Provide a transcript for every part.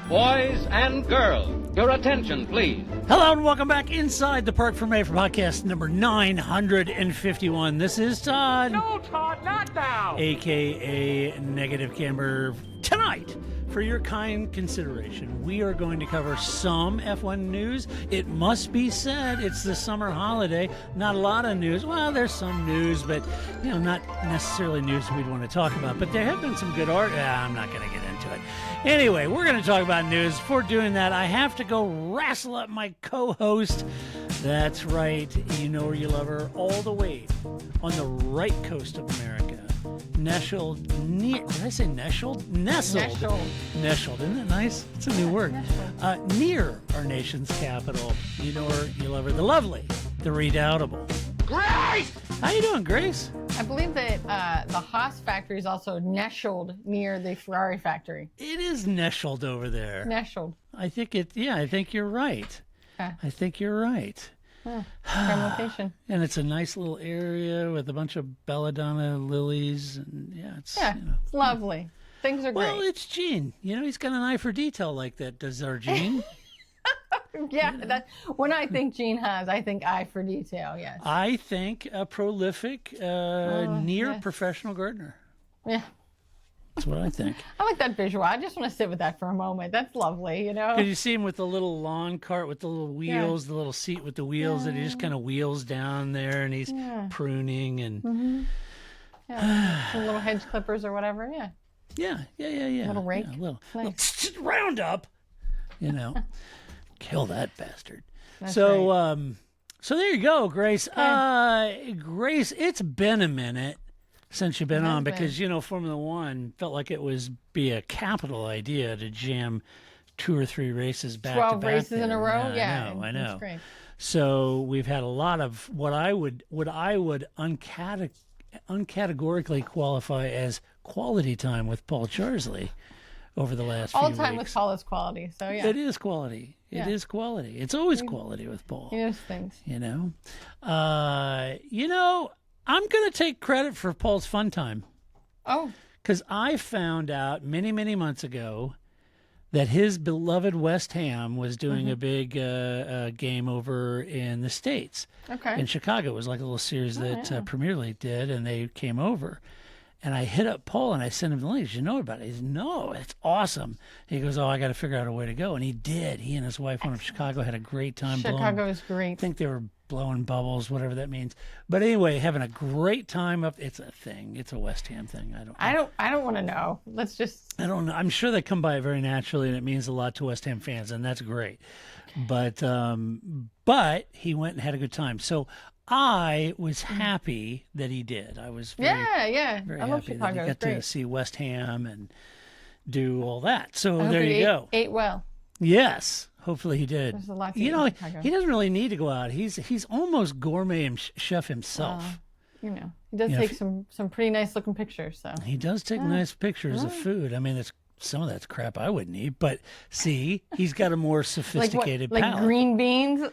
Boys and girls, your attention, please. Hello and welcome back inside the Park for May for podcast number 951. This is Todd. No, Todd, not now. AKA Negative Camber. Tonight, for your kind consideration, we are going to cover some F1 news. It must be said, it's the summer holiday. Not a lot of news. Well, there's some news, but not necessarily news we'd want to talk about. But there have been some good art. I'm not going to get into it. Anyway, we're going to talk about news. Before doing that, I have to go wrestle up my co-host. That's right. You know her, you love her, all the way on the right coast of America. Nestled near, did I say nestled? Nestled. Isn't that nice? It's a new word. Near our nation's capital. You know her, you love her, the lovely, the redoubtable Grace! How you doing, Grace? I believe that the Haas factory is also nestled near the Ferrari factory. It is nestled over there. Nestled. I think you're right. Okay. I think you're right. Prime location. And it's a nice little area with a bunch of belladonna lilies, and it's it's lovely. Things are great. Well, it's Gene. He's got an eye for detail like that. Does our Gene? That's when I think Gene has. I think eye for detail. Yes. I think a prolific, near professional gardener. Yeah. That's what I think. I like that visual. I just want to sit with that for a moment. That's lovely, Because you see him with the little lawn cart with the little wheels, the little seat with the wheels that he just kind of wheels down there, and he's pruning and some little hedge clippers or whatever. Yeah. Little rake. Little Nice. round up. Kill that bastard. That's So right. So there you go, Grace. Grace, it's been a minute since you've been on because, Formula One felt like it was be a capital idea to jam 2 or 3 races back to back. 12 races in a row? Yeah, I know. That's great. So we've had a lot of what I would uncategorically qualify as quality time with Paul Charsley over the last few weeks. All time with Paul is quality, so yeah. It is quality. It is quality. It's always quality with Paul. He knows things. I'm going to take credit for Paul's fun time. Oh. Because I found out many, many months ago that his beloved West Ham was doing a big game over in the States. Okay. In Chicago. It was like a little series that Premier League did, and they came over. And I hit up Paul, and I sent him the link. Did you know about it? He said, no, it's awesome. He goes, I got to figure out a way to go. And he did. He and his wife went up to Chicago, had a great time. Chicago is great. I think they were blowing bubbles, whatever that means. But anyway, having a great time up. It's a thing. It's a West Ham thing. I don't want to know. Let's just. I don't know. I'm sure they come by it very naturally, and it means a lot to West Ham fans, and that's great. But he went and had a good time. So I was happy that he did. I was very I love happy Chicago. that he got to see West Ham and do all that. So I hope there he you go. Ate well. Yes, hopefully he did. There's a lot to eat in Chicago. He doesn't really need to go out. He's almost gourmet and chef himself. He does take some pretty nice looking pictures. So he does take nice pictures of food. I mean, some of that's crap I wouldn't eat, but see, he's got a more sophisticated palate. Like green beans.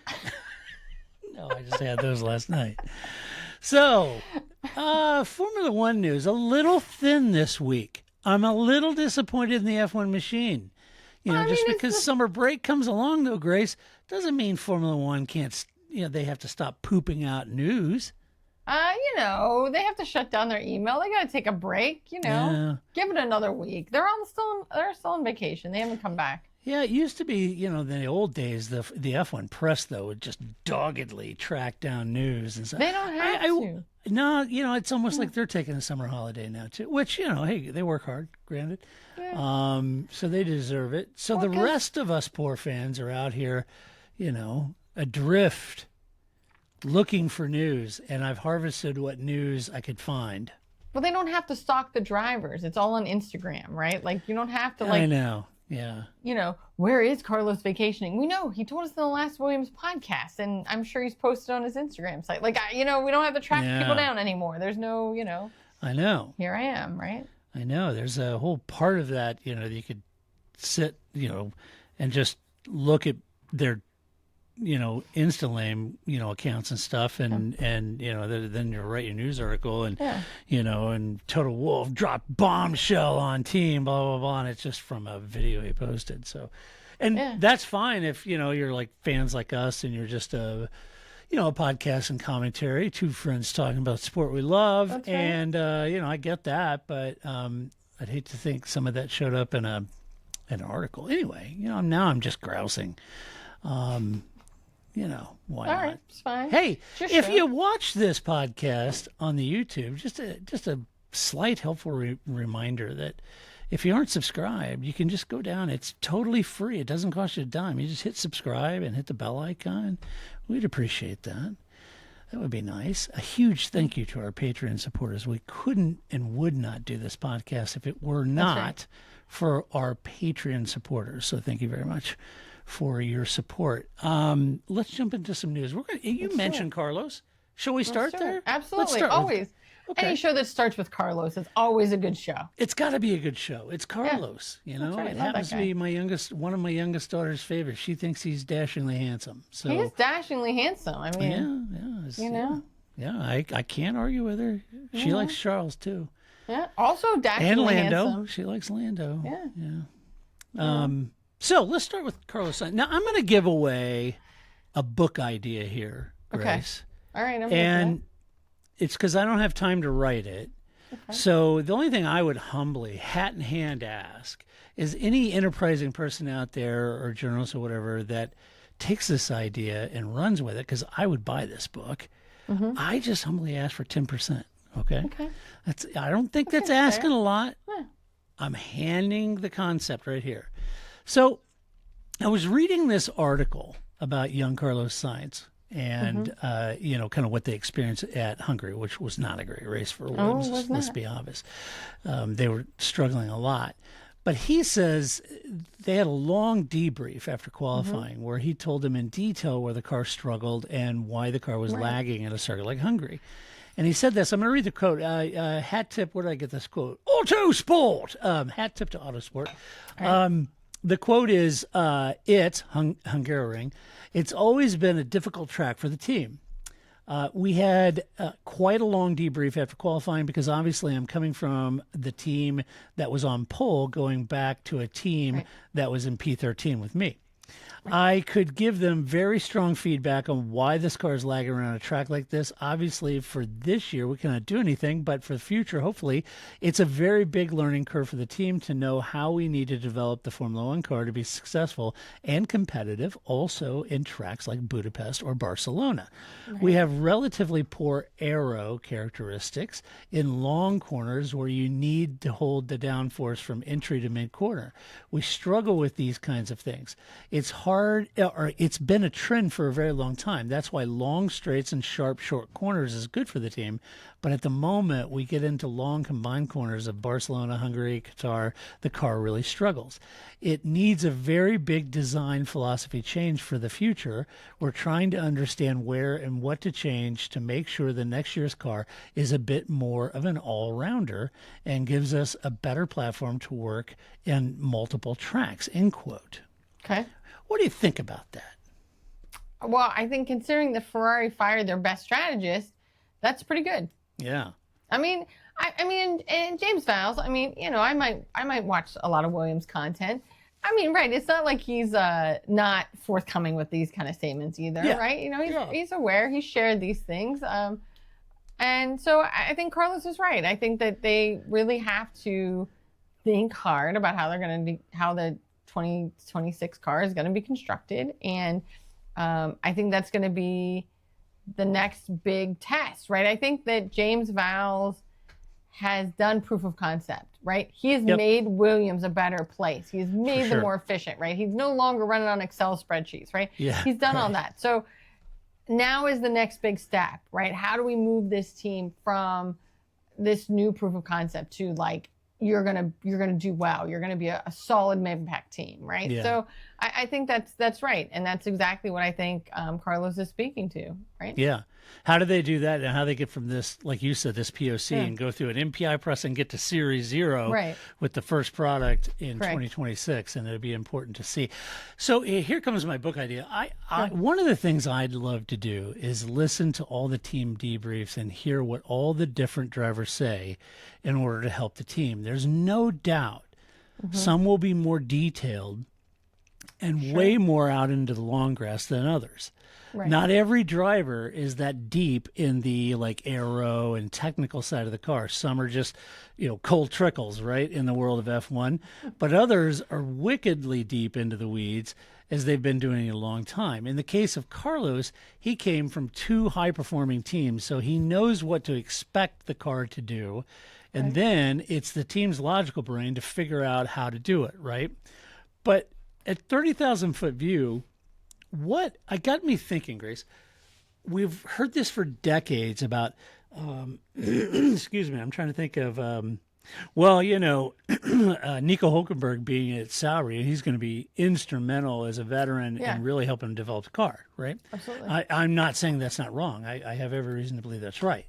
No, I just had those last night. So, Formula One news, a little thin this week. I'm a little disappointed in the F1 machine. Just because summer break comes along, though, Grace, doesn't mean Formula One can't, they have to stop pooping out news. They have to shut down their email. They got to take a break, Yeah. Give it another week. They're still on vacation. They haven't come back. Yeah, it used to be, in the old days, the F1 press, though, would just doggedly track down news and stuff. They don't have to. No, it's almost like they're taking a summer holiday now, too, which, hey, they work hard, granted. Yeah. So they deserve it. So the rest of us poor fans are out here, adrift, looking for news, and I've harvested what news I could find. Well, they don't have to stalk the drivers. It's all on Instagram, right? Like, you don't have to, I know. Yeah. Where is Carlos vacationing? We know. He told us in the last Williams podcast, and I'm sure he's posted on his Instagram site. Like, we don't have to track people down anymore. There's no, I know. Here I am, right? I know. There's a whole part of that, that you could sit, and just look at their Insta-lame, accounts and stuff, and then you write your news article, and and Toto Wolff dropped bombshell on team, blah blah blah, and it's just from a video he posted. So, and that's fine if you're like fans like us, and you're just a podcast and commentary, two friends talking about sport we love, right. And I get that, but I'd hate to think some of that showed up in an article. Anyway, now I'm just grousing. Why All not? right, it's fine. Hey, if you watch this podcast on the YouTube, just a slight helpful reminder that if you aren't subscribed, you can just go down. It's totally free. It doesn't cost you a dime. You just hit subscribe and hit the bell icon. We'd appreciate that. That would be nice. A huge thank you to our Patreon supporters. We couldn't and would not do this podcast if it were not for our Patreon supporters. So thank you very much for your support. Let's jump into some news. You mentioned Carlos. Shall we start there? Absolutely. Always. Okay. Any show that starts with Carlos is always a good show. It's got to be a good show. It's Carlos. That's right. It happens to be one of my youngest daughter's favorites. She thinks he's dashingly handsome. So he is dashingly handsome. I mean, I can't argue with her. She likes Charles too. Yeah. Also dashingly and Lando. handsome. She likes Lando. Yeah. So let's start with Carlos Sainz. Now I'm going to give away a book idea here, Grace. Okay. All right. And it's because I don't have time to write it. Okay. So the only thing I would humbly, hat in hand, ask is any enterprising person out there or journalist or whatever that takes this idea and runs with it, because I would buy this book. Mm-hmm. I just humbly ask for 10%. Okay. I don't think that's asking a lot. Yeah. I'm handing the concept right here. So I was reading this article about young Carlos Sainz and, kind of what they experienced at Hungary, which was not a great race for Williams. Let's be honest. They were struggling a lot. But he says they had a long debrief after qualifying where he told them in detail where the car struggled and why the car was lagging at a circuit like Hungary. And he said this. I'm going to read the quote. Hat tip. Where did I get this quote? Autosport. Hat tip to Autosport. The quote is, Hungarian, it's always been a difficult track for the team. We had quite a long debrief after qualifying because obviously I'm coming from the team that was on pole going back to a team that was in P13 with me. I could give them very strong feedback on why this car is lagging around a track like this. Obviously, for this year, we cannot do anything, but for the future, hopefully, it's a very big learning curve for the team to know how we need to develop the Formula One car to be successful and competitive, also in tracks like Budapest or Barcelona. Right. We have relatively poor aero characteristics in long corners where you need to hold the downforce from entry to mid-corner. We struggle with these kinds of things. It's hard, or it's been a trend for a very long time. That's why long straights and sharp, short corners is good for the team. But at the moment, we get into long combined corners of Barcelona, Hungary, Qatar, the car really struggles. It needs a very big design philosophy change for the future. We're trying to understand where and what to change to make sure the next year's car is a bit more of an all-rounder and gives us a better platform to work in multiple tracks, end quote. Okay. What do you think about that? Well, I think considering the Ferrari fired their best strategist, that's pretty good. Yeah. I mean, and James Vowles, I might watch a lot of Williams content. I mean, right, it's not like he's not forthcoming with these kind of statements either, right? He's aware, he's shared these things. And so I think Carlos is right. I think that they really have to think hard about how the 2026 car is going to be constructed. And I think that's going to be the next big test, right? I think that James Vowles has done proof of concept, right? He has made Williams a better place. He's made them more efficient, right? He's no longer running on Excel spreadsheets, right? Yeah, he's done all that. So now is the next big step, right? How do we move this team from this new proof of concept to like, you're gonna do well. You're gonna be a solid mid-pack team, right? Yeah. So I think that's right, and that's exactly what I think Carlos is speaking to, right? Yeah, How do they do that, and how they get from this, like you said, this POC and go through an MPI press and get to Series 0 with the first product in 2026, and it'll be important to see. So here comes my book idea. One of the things I'd love to do is listen to all the team debriefs and hear what all the different drivers say in order to help the team. There's no doubt some will be more detailed and way more out into the long grass than others. Not every driver is that deep in the aero and technical side of the car. Some are just, cold trickles, right, in the world of F1. But others are wickedly deep into the weeds, as they've been doing it a long time. In the case of Carlos, he came from 2 high-performing teams, so he knows what to expect the car to do. And then it's the team's logical brain to figure out how to do it, right? But at 30,000-foot view, what I got me thinking, Grace, we've heard this for decades about, excuse me, I'm trying to think of, Nico Hulkenberg being at Sauber, and he's going to be instrumental as a veteran and really help him develop the car, right? Absolutely. I'm not saying that's not wrong. I have every reason to believe that's right.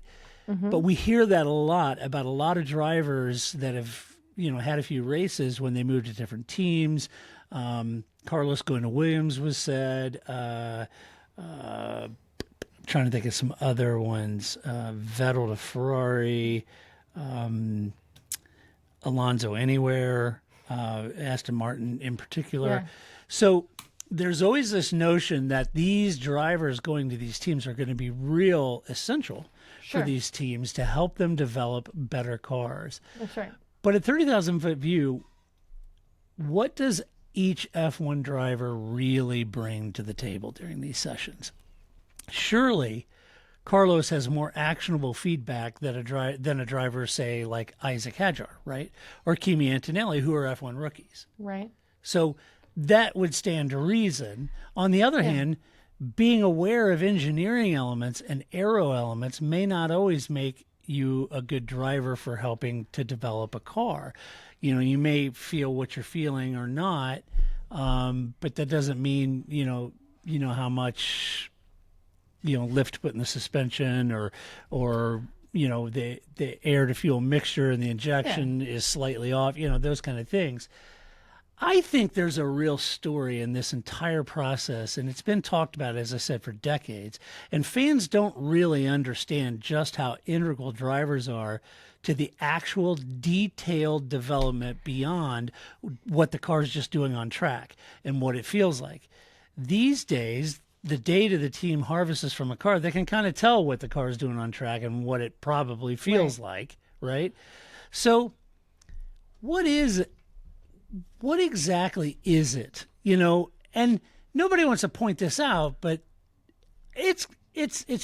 But we hear that a lot about a lot of drivers that have, had a few races when they moved to different teams. Carlos going to Williams was said. Trying to think of some other ones. Vettel to Ferrari. Alonso anywhere. Aston Martin in particular. So there's always this notion that these drivers going to these teams are going to be real essential for these teams to help them develop better cars. That's right. But at 30,000-foot view, what does each F1 driver really bring to the table during these sessions? Surely Carlos has more actionable feedback than a driver, say, like Isaac Hadjar, right? Or Kimi Antonelli, who are F1 rookies. Right. So that would stand to reason. On the other hand, being aware of engineering elements and aero elements may not always make you a good driver for helping to develop a car. You may feel what you're feeling or not, but that doesn't mean, how much, lift to put in the suspension or the air to fuel mixture and the injection is slightly off, those kind of things. I think there's a real story in this entire process, and it's been talked about, as I said, for decades. And fans don't really understand just how integral drivers are to the actual detailed development beyond what the car's just doing on track and what it feels like. These days, the data the team harvests from a car, they can kind of tell what the car is doing on track and what it probably feels like, right? So what exactly is it? And nobody wants to point this out, but it's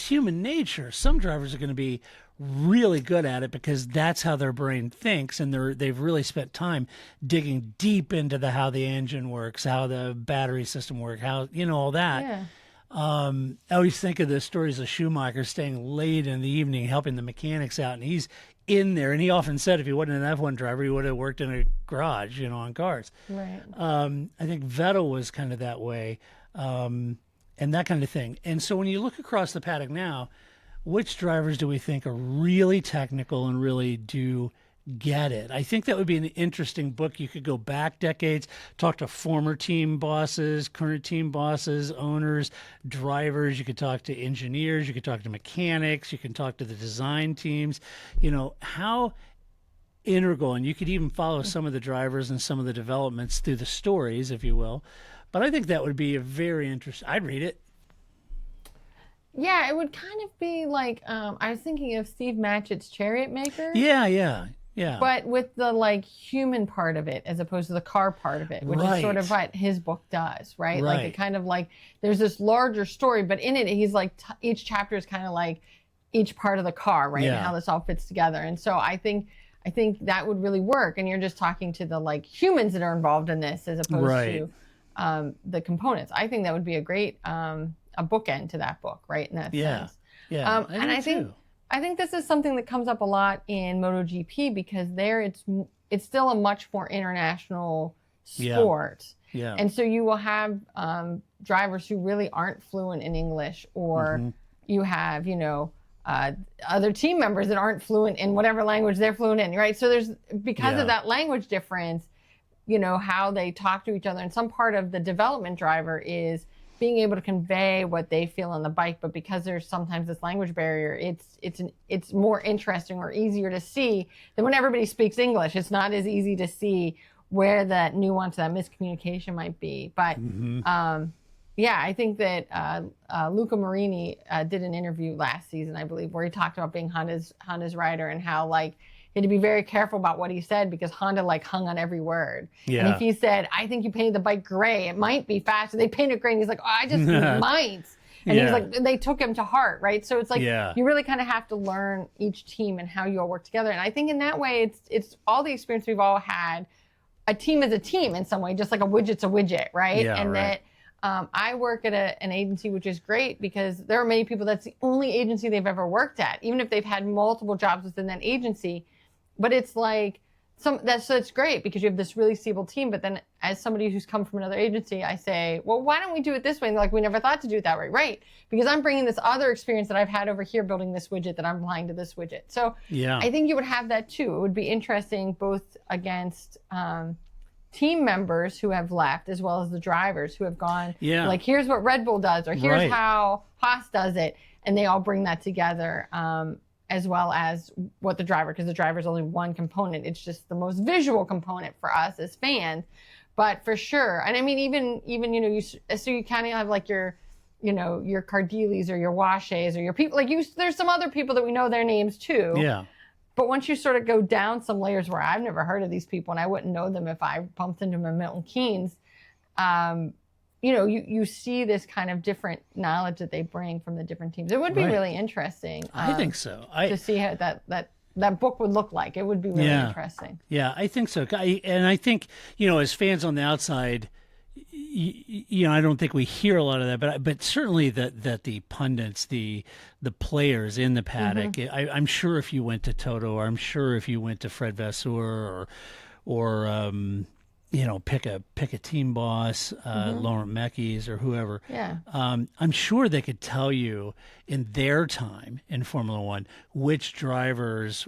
human nature. Some drivers are going to be really good at it because that's how their brain thinks, and they've really spent time digging deep into how the engine works, how the battery system works, how all that. Yeah. I always think of the stories of Schumacher staying late in the evening helping the mechanics out, and he's in there, and he often said if he wasn't an F1 driver, he would have worked in a garage, on cars. Right. I think Vettel was kind of that way, and that kind of thing. And so when you look across the paddock now, which drivers do we think are really technical and really do get it? I think that would be an interesting book. You could go back decades, talk to former team bosses, current team bosses, owners, drivers. You could talk to engineers. You could talk to mechanics. You can talk to the design teams. How integral, and you could even follow some of the drivers and some of the developments through the stories, if you will. But I think that would be a very interesting. I'd read it. Yeah, it would kind of be like I was thinking of Steve Matchett's Chariot Maker. Yeah. But with the human part of it as opposed to the car part of it, which is sort of what his book does, right? Like it kind of there's this larger story, but in it he's each chapter is kind of like each part of the car, right? And how this all fits together. And so I think that would really work. And you're just talking to the humans that are involved in this as opposed to the components. I think that would be a great a bookend to that book, right? In that sense. Yeah. And I think this is something that comes up a lot in MotoGP because there it's still a much more international sport. Yeah. And so you will have drivers who really aren't fluent in English or you have, other team members that aren't fluent in whatever language they're fluent in, right? So there's, because of that language difference, how they talk to each other. And some part of the development driver is being able to convey what they feel on the bike. But because there's sometimes this language barrier, it's more interesting or easier to see than when everybody speaks English. It's not as easy to see where that nuance, that miscommunication might be. But I think that Luca Marini did an interview last season, I believe, where he talked about being Honda's rider and how he had to be very careful about what he said because Honda hung on every word. Yeah. And if he said, I think you painted the bike gray, it might be faster. They painted gray and he's like, oh, I just might. And he's like, they took him to heart, right? So it's you really kind of have to learn each team and how you all work together. And I think in that way, it's all the experience we've all had. A team is a team in some way, just like a widget's a widget, right? Yeah, and right. that I work at an agency, which is great because there are many people that's the only agency they've ever worked at, even if they've had multiple jobs within that agency. But it's that's great because you have this really stable team. But then as somebody who's come from another agency, I say, well, why don't we do it this way? And they're like, we never thought to do it that way. Right. Because I'm bringing this other experience that I've had over here building this widget that I'm applying to this widget. So I think you would have that too. It would be interesting both against team members who have left as well as the drivers who have gone, here's what Red Bull does or here's how Haas does it. And they all bring that together. As well as what the driver, because the driver is only one component. It's just the most visual component for us as fans. But for sure, and I mean, even so you kind of have your Cardilis or your Washes or your people, there's some other people that we know their names too. Yeah. But once you sort of go down some layers where I've never heard of these people and I wouldn't know them if I bumped into them in Milton Keynes, you see this kind of different knowledge that they bring from the different teams. It would be really interesting. I think so. To see how that book would look like. It would be really interesting. Yeah, I think so. And I think, as fans on the outside, I don't think we hear a lot of that, but certainly that the pundits, the players in the paddock, I'm sure if you went to Toto, or I'm sure if you went to Fred Vasseur or pick a team boss, Laurent Mekies or whoever. Yeah. I'm sure they could tell you in their time in Formula One which drivers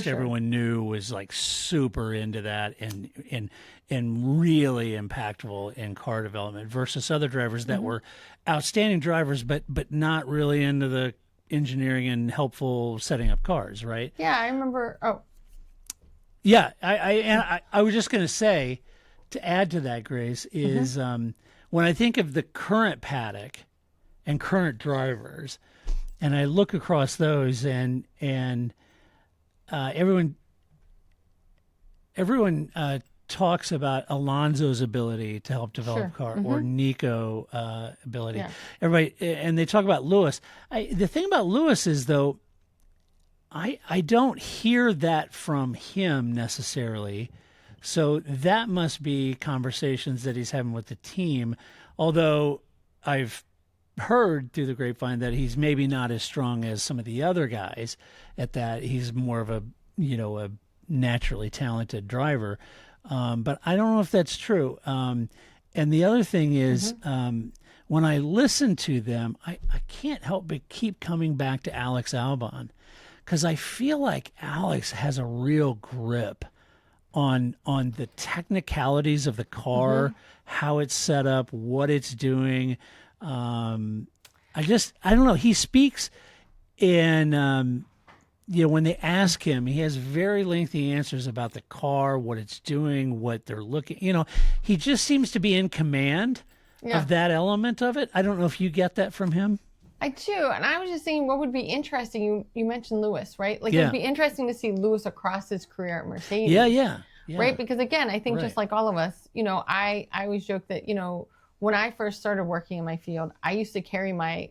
everyone knew was super into that and really impactful in car development versus other drivers that were outstanding drivers but not really into the engineering and helpful setting up cars, right? Yeah, I remember. Oh. Yeah, I was just going to say, to add to that, Grace, is when I think of the current paddock and current drivers, and I look across those, and everyone talks about Alonso's ability to help develop a car, or Nico ability. Yeah. Everybody, and they talk about Lewis. The thing about Lewis is, though, I don't hear that from him necessarily. So that must be conversations that he's having with the team. Although I've heard through the grapevine that he's maybe not as strong as some of the other guys at that. He's more of a naturally talented driver. But I don't know if that's true. And the other thing is, when I listen to them, I can't help but keep coming back to Alex Albon. Because I feel like Alex has a real grip on the technicalities of the car, how it's set up, what it's doing. I don't know. He speaks in, when they ask him, he has very lengthy answers about the car, what it's doing, what they're looking. He just seems to be in command of that element of it. I don't know if you get that from him. I do, and I was just thinking what would be interesting, you mentioned Lewis, right? It would be interesting to see Lewis across his career at Mercedes. Yeah. Right? Because again, I think just like all of us, I always joke that, when I first started working in my field, I used to carry my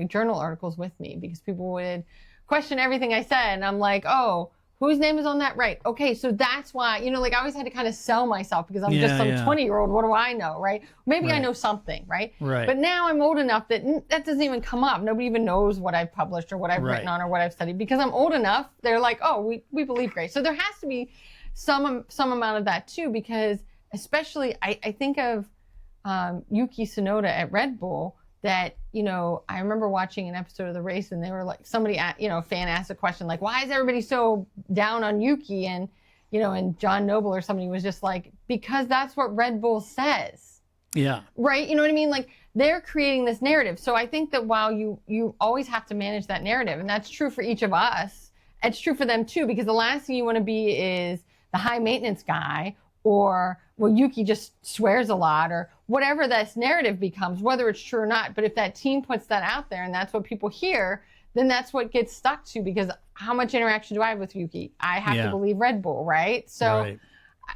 journal articles with me because people would question everything I said, and I'm like, oh, whose name is on that? Right. Okay, so that's why, I always had to kind of sell myself because I'm just some 20-year-old. What do I know, right? Maybe I know something, right? But now I'm old enough that doesn't even come up. Nobody even knows what I've published or what I've written on or what I've studied because I'm old enough. They're like, oh, we believe Grace. So there has to be some amount of that too, because especially I think of Yuki Tsunoda at Red Bull. that, I remember watching an episode of the race and they were like, somebody, a fan asked a question like, why is everybody so down on Yuki? And, and John Noble or somebody was just like, because that's what Red Bull says. Yeah. Right? You know what I mean? Like, they're creating this narrative. So I think that while you always have to manage that narrative, and that's true for each of us, it's true for them too, because the last thing you want to be is the high maintenance guy, or, well, Yuki just swears a lot, or whatever this narrative becomes, whether it's true or not. But if that team puts that out there and that's what people hear, then that's what gets stuck to, because how much interaction do I have with Yuki? I have to believe Red Bull, right? So right.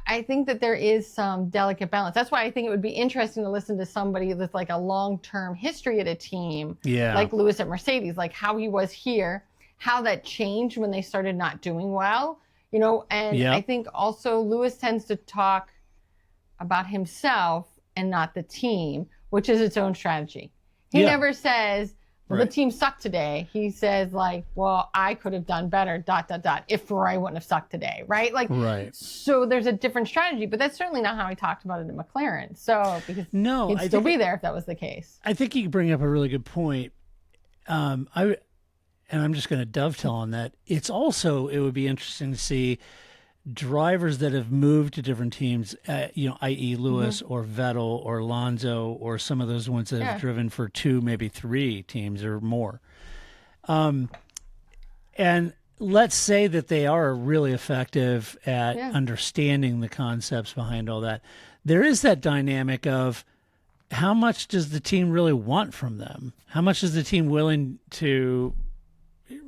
I think that there is some delicate balance. That's why I think it would be interesting to listen to somebody with like a long-term history at a team, like Lewis at Mercedes, like how he was here, how that changed when they started not doing well, and I think also Lewis tends to talk about himself and not the team, which is its own strategy. He never says, well, the team sucked today. He says like, well, I could have done better, ... if Ferrari wouldn't have sucked today, right? Like, so there's a different strategy, but that's certainly not how he talked about it in McLaren. So, because he'd still be there if that was the case. I think you bring up a really good point. And I'm just going to dovetail on that. It would be interesting to see drivers that have moved to different teams, i.e. Lewis or Vettel or Alonso or some of those ones that have driven for 2, maybe 3 teams or more. And let's say that they are really effective at understanding the concepts behind all that. There is that dynamic of how much does the team really want from them? How much is the team willing to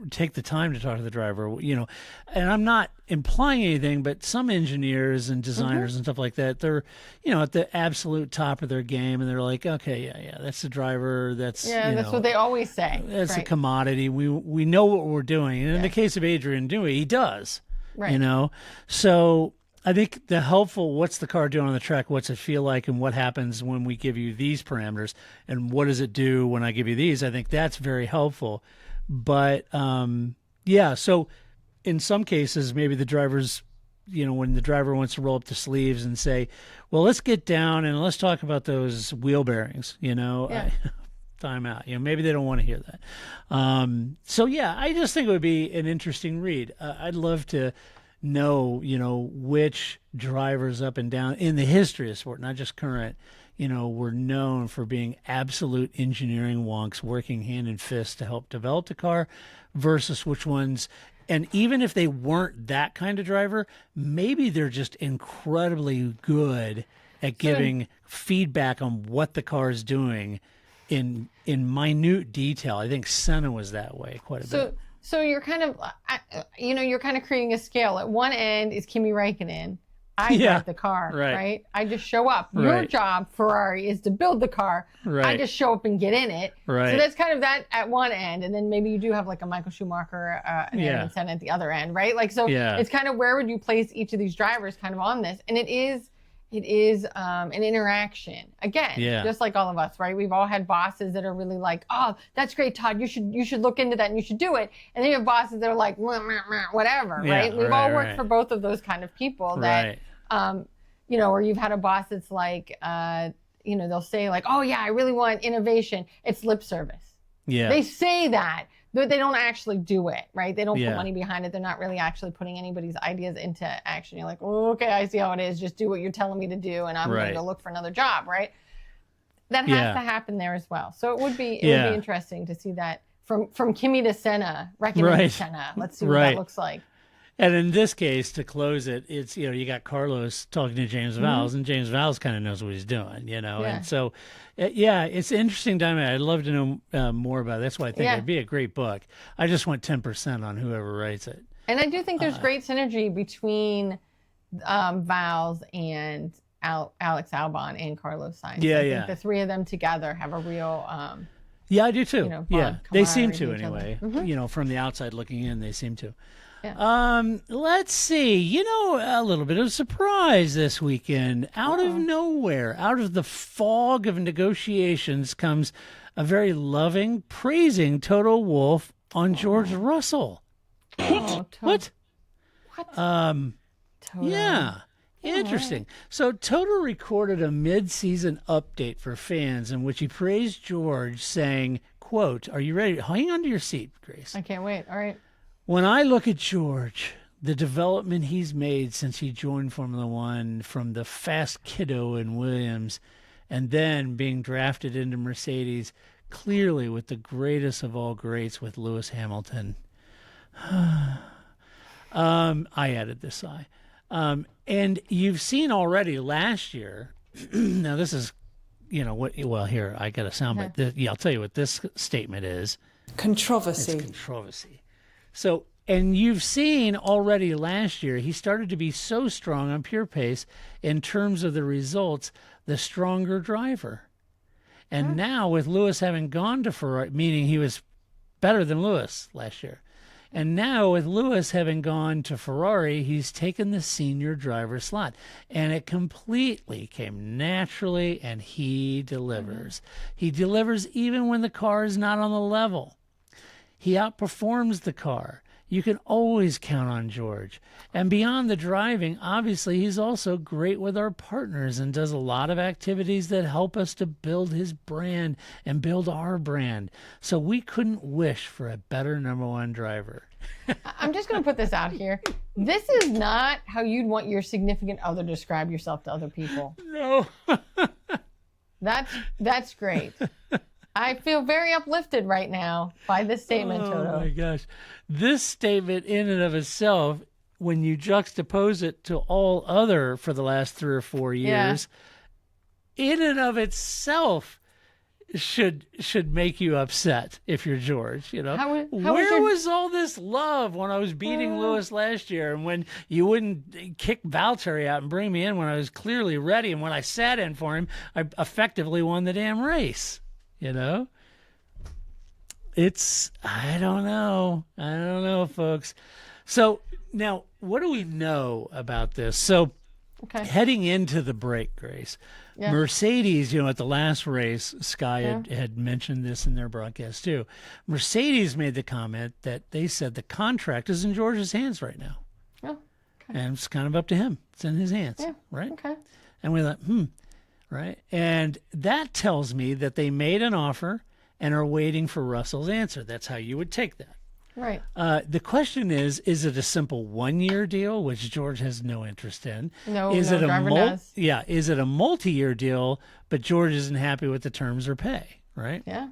take the time to talk to the driver, and I'm not implying anything, but some engineers and designers and stuff like that, they're, at the absolute top of their game, and they're like, okay, that's the driver. That's, that's what they always say. That's a commodity. We know what we're doing. And in the case of Adrian Newey, he does, so I think the helpful, what's the car doing on the track? What's it feel like? And what happens when we give you these parameters? And what does it do when I give you these? I think that's very helpful. But, so in some cases, maybe the drivers, when the driver wants to roll up the sleeves and say, well, let's get down and let's talk about those wheel bearings, time out. Maybe they don't want to hear that. I just think it would be an interesting read. I'd love to know, which drivers up and down in the history of sport, not just current, were known for being absolute engineering wonks, working hand in fist to help develop the car, versus which ones, and even if they weren't that kind of driver, maybe they're just incredibly good at giving feedback on what the car is doing in minute detail. I think Senna was that way quite a bit. So you're kind of, you're kind of creating a scale. At one end is Kimi Räikkönen. I drive the car, right? I just show up. Your job, Ferrari, is to build the car. I just show up and get in it. So that's kind of that at one end. And then maybe you do have like a Michael Schumacher and Emerson at the other end, right? Like, so it's kind of where would you place each of these drivers kind of on this? And it is an interaction. Again, just like all of us, right? We've all had bosses that are really like, oh, that's great, Todd. You should look into that and you should do it. And then you have bosses that are like, whatever, right? We've all worked for both of those kind of people that, or you've had a boss that's like, they'll say like, oh yeah, I really want innovation. It's lip service. Yeah. They say that, but they don't actually do it, right? They don't put money behind it. They're not really actually putting anybody's ideas into action. You're like, oh, okay, I see how it is. Just do what you're telling me to do, and I'm going to look for another job, right? That has to happen there as well. So it would be interesting to see that from Kimi to Senna, Räikkönen to Senna. Let's see what that looks like. And in this case, to close it, it's, you got Carlos talking to James Vowles, and James Vowles kind of knows what he's doing, And so, it's an interesting dynamic. I'd love to know more about it. That's why I think it'd be a great book. I just want 10% on whoever writes it. And I do think there's great synergy between Vowles and Alex Albon and Carlos Sainz. I think the three of them together have a real... I do too. They seem to anyway. From the outside looking in, they seem to. Let's see. A little bit of a surprise this weekend. Out of nowhere, out of the fog of negotiations, comes a very loving, praising Toto Wolff on George Russell. What? Toto. Interesting. So Toto recorded a mid-season update for fans in which he praised George, saying, quote, are you ready? Hang on to your seat, Grace. I can't wait. All right. When I look at George, the development he's made since he joined Formula One, from the fast kiddo in Williams and then being drafted into Mercedes, clearly with the greatest of all greats with Lewis Hamilton. I added this sigh. And you've seen already last year, now this is, well, here, I got a soundbite. I'll tell you what this statement is. Controversy. It's controversy. So, and you've seen already last year, he started to be so strong on pure pace in terms of the results, the stronger driver. And now with Lewis having gone to Ferrari, meaning he was better than Lewis last year. And now with Lewis having gone to Ferrari, he's taken the senior driver slot. And it completely came naturally, and he delivers. He delivers even when the car is not on the level. He outperforms the car. You can always count on George. And beyond the driving, obviously, he's also great with our partners and does a lot of activities that help us to build his brand and build our brand. So we couldn't wish for a better number one driver. I'm just going to put this out here. This is not how you'd want your significant other to describe yourself to other people. No. That's great. I feel very uplifted right now by this statement, Toto. Oh, my gosh. This statement in and of itself, when you juxtapose it to all other for the last 3 or 4 years, in and of itself should make you upset if you're George. Where was all this love when I was beating Lewis last year, and when you wouldn't kick Valtteri out and bring me in when I was clearly ready, and when I sat in for him, I effectively won the damn race. It's, I don't know, folks. So now, what do we know about this? So heading into the break, Grace, Mercedes, at the last race, Sky had mentioned this in their broadcast too. Mercedes made the comment that they said the contract is in George's hands right now. Oh, okay. And it's kind of up to him. It's in his hands, right? Okay. And we thought, right? And that tells me that they made an offer and are waiting for Russell's answer. That's how you would take that. Right. The question is it a simple 1-year deal, which George has no interest in? No, is no it driver does. Yeah. Is it a multi-year deal, but George isn't happy with the terms or pay, right? Yeah.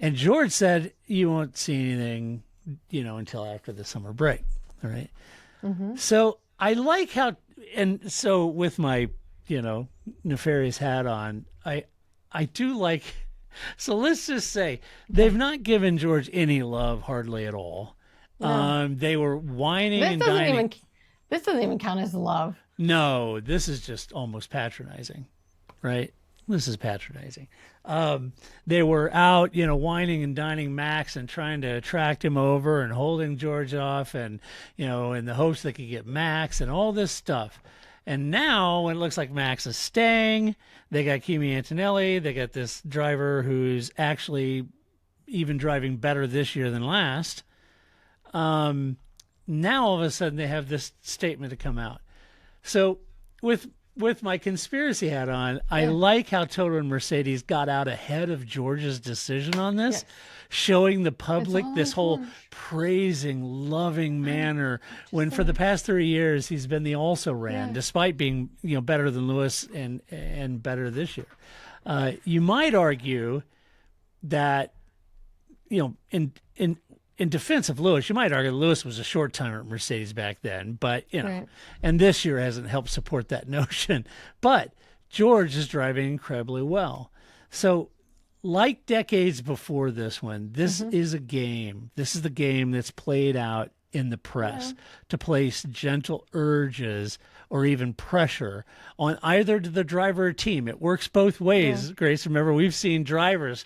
And George said, you won't see anything, until after the summer break, all right? Mm-hmm. So I like how, and so with my, nefarious hat on, I do like, so let's just say they've not given George any love hardly at all. No. They were whining and dining. This doesn't even count as love. No, this is just almost patronizing, right? This is patronizing. They were out, whining and dining Max and trying to attract him over and holding George off and, in the hopes they could get Max and all this stuff. And now, when it looks like Max is staying, they got Kimi Antonelli. They got this driver who's actually even driving better this year than last. Now, all of a sudden, they have this statement to come out. So, with my conspiracy hat on, I like how Toto and Mercedes got out ahead of George's decision on this, showing the public this whole praising, loving manner, when for the past 3 years he's been the also-ran, despite being better than Lewis and better this year. You might argue that in defense of Lewis, you might argue Lewis was a short timer at Mercedes back then, but and this year hasn't helped support that notion. But George is driving incredibly well. So, like decades before this one, this is a game. This is the game that's played out in the press to place gentle urges or even pressure on either the driver or team. It works both ways, Grace. Remember, we've seen drivers,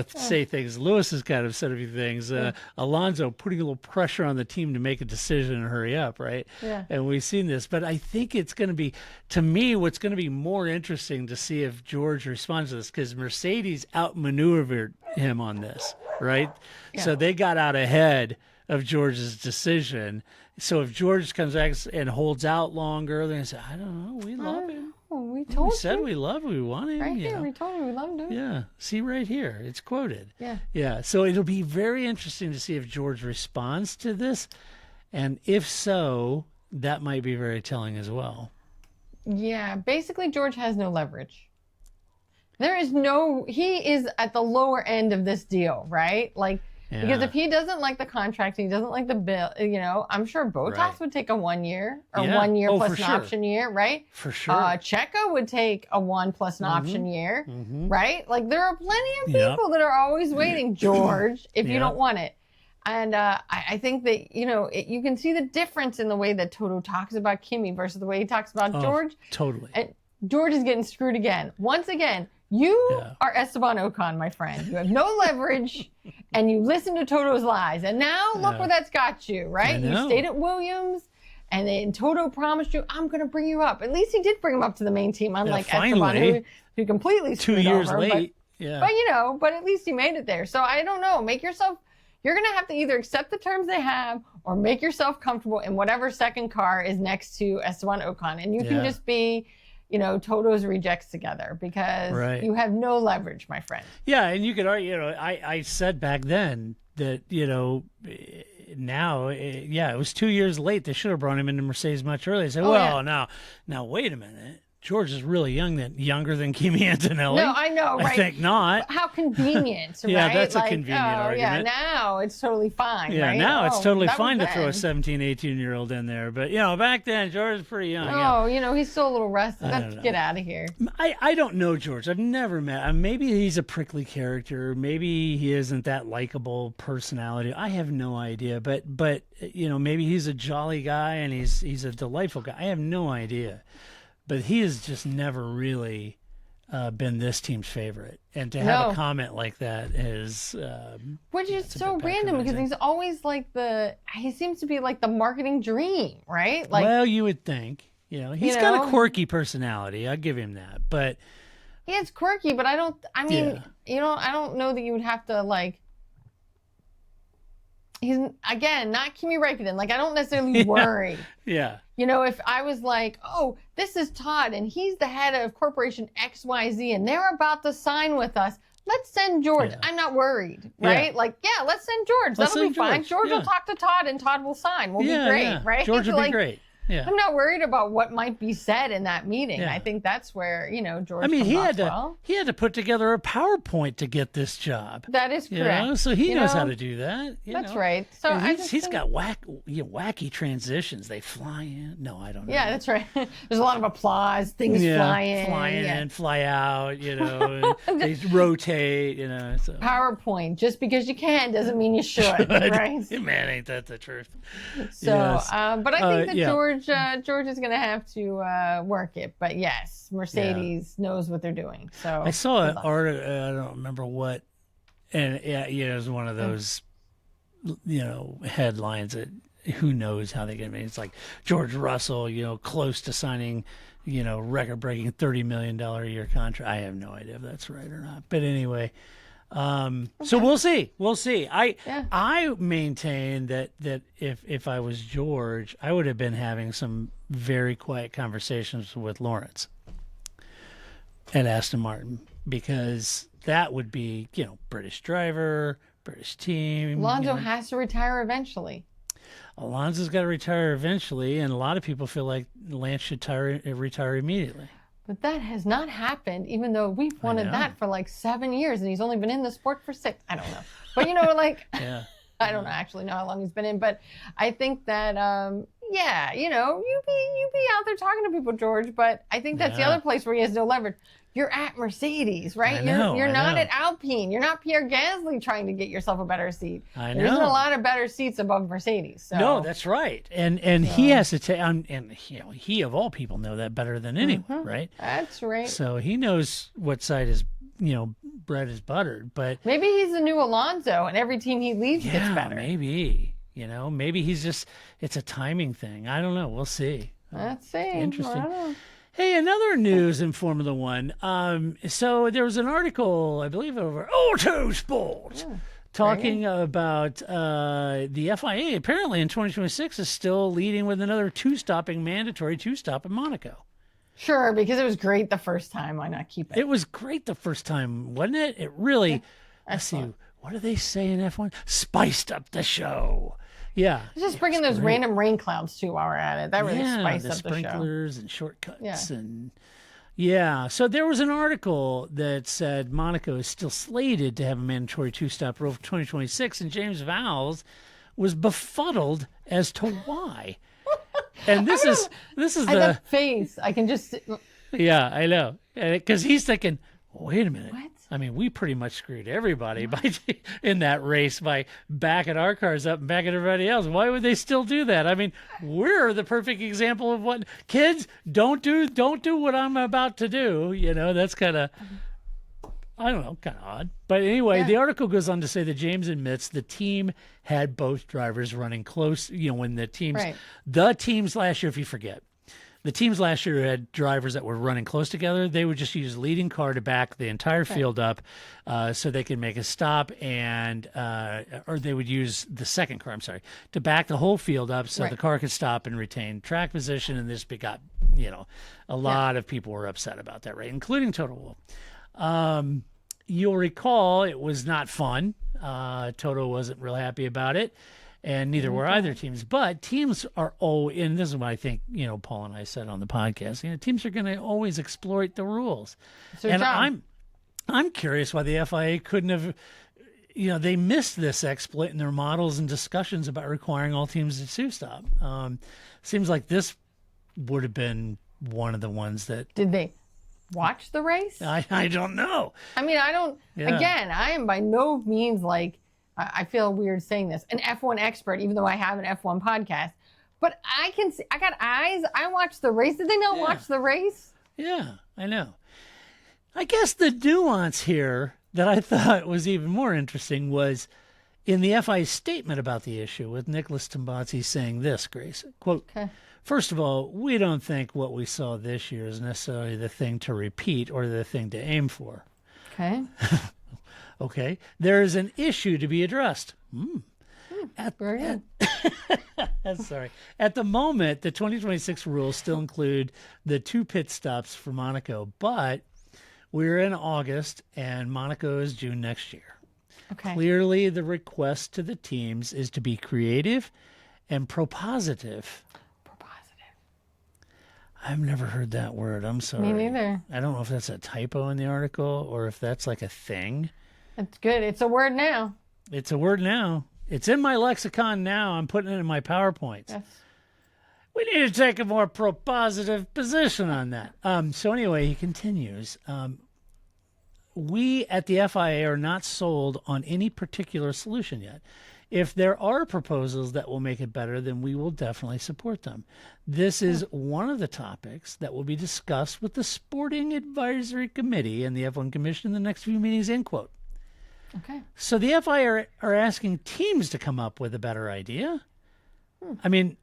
say things. Lewis has kind of said a few things. Alonso putting a little pressure on the team to make a decision and hurry up, right? Yeah. And we've seen this. But I think it's going to be, to me, what's going to be more interesting to see if George responds to this, because Mercedes outmaneuvered him on this, right? Yeah. So they got out ahead of George's decision, So if George comes back and holds out longer, then I say, I don't know, we love him. We We said we want him. right you here. know. We told him we loved him. Yeah, see right here, it's quoted. Yeah. Yeah, so it'll be very interesting to see if George responds to this, and if so, that might be very telling as well. Yeah, basically George has no leverage. He is at the lower end of this deal, right? Like, because if he doesn't like the contract, he doesn't like the bill, I'm sure Bottas Right. would take a 1 year or Yeah. 1 year Oh, plus for an sure. option year, right? For sure. Checo would take a 1 plus an option year, right? Like, there are plenty of Yep. people that are always waiting, George, if you Yep. don't want it. And I think that, you can see the difference in the way that Toto talks about Kimi versus the way he talks about George. Totally. And George is getting screwed again. Once again, you are Esteban Ocon, my friend. You have no leverage, and you listen to Toto's lies. And now look where that's got you, right? You stayed at Williams, and then Toto promised you, I'm going to bring you up. At least he did bring him up to the main team, unlike Esteban, who completely screwed 2 years over. late. But at least he made it there. So I don't know. You're going to have to either accept the terms they have or make yourself comfortable in whatever second car is next to Esteban Ocon. And you can just be, Toto's rejects together because you have no leverage, my friend. Yeah, and you could argue, I said back then that, now, it was 2 years late. They should have brought him into Mercedes much earlier. They said, now, wait a minute. George is really younger than Kimi Antonelli. No, I know, right? I think not. How convenient, right? Yeah, that's a convenient argument. Yeah, now it's totally fine, Yeah, right? now it's totally that fine was to throw a then. 17, 18-year-old in there. But, back then, George was pretty young. He's still a little rested. Let's get out of here. I don't know George. I've never met him. Maybe he's a prickly character. Maybe he isn't that likable personality. I have no idea. But maybe he's a jolly guy and he's a delightful guy. I have no idea. But he has just never really been this team's favorite. And to have a comment like that is... Which is so random because he's always he seems to be like the marketing dream, right? Like, well, you would think. He's got a quirky personality. I'll give him that. But... He is quirky, but I don't know that you would have to he's, again, not Kimi Räikkönen. I don't necessarily worry. Yeah. If I was like, oh, this is Todd, and he's the head of Corporation XYZ, and they're about to sign with us, let's send George. Yeah. I'm not worried, right? Let's send George. That'll be fine. George will talk to Todd, and Todd will sign. We'll be great, right? George will be great. Yeah. I'm not worried about what might be said in that meeting. I think that's where, George he comes off he had to put together a PowerPoint to get this job. That is correct. So he knows how to do that. That's right. So and he's got wacky transitions. They fly in. No, I don't know. Yeah, that's right. There's a lot of applause. Things fly in, fly out. They rotate. So. PowerPoint. Just because you can doesn't mean you should. Right? Man, ain't that the truth? So, but I think that George is going to have to work it. But yes, Mercedes knows what they're doing. So I saw an article. I don't remember what, and it was one of those, headlines that who knows how they get made. It's like George Russell, close to signing, record-breaking $30 million a year contract. I have no idea if that's right or not. But anyway. So we'll see. I maintain that if I was George, I would have been having some very quiet conversations with Lawrence at Aston Martin, because that would be, British driver, British team. Alonso has to retire eventually. Alonso's got to retire eventually, and a lot of people feel like Lance should retire immediately. But that has not happened, even though we've wanted that for 7 years, and he's only been in the sport for 6. I don't know. But, yeah. I don't actually know how long he's been in. But I think that, you be out there talking to people, George. But I think that's the other place where he has no leverage. You're at Mercedes, right? You're not at Alpine. You're not Pierre Gasly trying to get yourself a better seat. I know. There isn't a lot of better seats above Mercedes. So. No, that's right. And he has to take, and he of all people know that better than anyone, right? That's right. So he knows what side is, bread is buttered. But maybe he's the new Alonso, and every team he leaves gets better. Maybe. Maybe he's just, it's a timing thing. I don't know. We'll see. Let's see. Interesting. I don't know. Hey, another news in Formula One. So there was an article, I believe, over Auto Sport talking about the FIA apparently in 2026 is still leading with another mandatory two-stop in Monaco. Sure, because it was great the first time. Why not keep it? It was great the first time, wasn't it? It really, Yeah. let's see, what do they say in F1? Spiced up the show. Yeah. Just bring in those random rain clouds too while we're at it. That really spiced the up the show. sprinklers and shortcuts and so there was an article that said Monaco is still slated to have a mandatory two-stop rule for 2026, and James Vowles was befuddled as to why. And this is the face. I can just. Yeah, I know, because he's thinking, wait a minute. What? I mean, we pretty much screwed everybody in that race by backing our cars up and backing everybody else. Why would they still do that? I mean, we're the perfect example of what kids don't do what I'm about to do. You know, that's kind of, I don't know, kind of odd. But anyway, the article goes on to say that James admits the team had both drivers running close. You know, when the teams last year, if you forget, the teams last year had drivers that were running close together. They would just use leading car to back the entire field up so they could make a stop, and or they would use the second car, to back the whole field up so the car could stop and retain track position. And this got, a lot of people were upset about that, right? Including Toto Wolff. You'll recall it was not fun. Toto wasn't real happy about it. And neither were either teams. But teams are and this is what I think, Paul and I said on the podcast, teams are going to always exploit the rules. So and John, I'm curious why the FIA couldn't have, they missed this exploit in their models and discussions about requiring all teams to two-stop. Seems like this would have been one of the ones that... Did they watch the race? I don't know. I mean, again, I am by no means I feel weird saying this, an F1 expert, even though I have an F1 podcast. But I can see, I got eyes. I watched the race. Did they not watch the race? Yeah, I know. I guess the nuance here that I thought was even more interesting was in the FIA statement about the issue, with Nicholas Tombazzi saying this, Grace, quote, first of all, we don't think what we saw this year is necessarily the thing to repeat or the thing to aim for. Okay, there is an issue to be addressed. Very good. Sorry. At the moment, the 2026 rules still include the 2 pit stops for Monaco, but we're in August and Monaco is June next year. Okay. Clearly, the request to the teams is to be creative and propositive. I've never heard that word. I'm sorry. Me neither. I don't know if that's a typo in the article or if that's like a thing. That's good. It's a word now. It's a word now. It's in my lexicon now. I'm putting it in my PowerPoints. Yes. We need to take a more propositive position on that. So anyway, he continues. We at the FIA are not sold on any particular solution yet. If there are proposals that will make it better, then we will definitely support them. This is one of the topics that will be discussed with the Sporting Advisory Committee and the F1 Commission in the next few meetings, end quote. Okay. So the FIA are asking teams to come up with a better idea. I mean,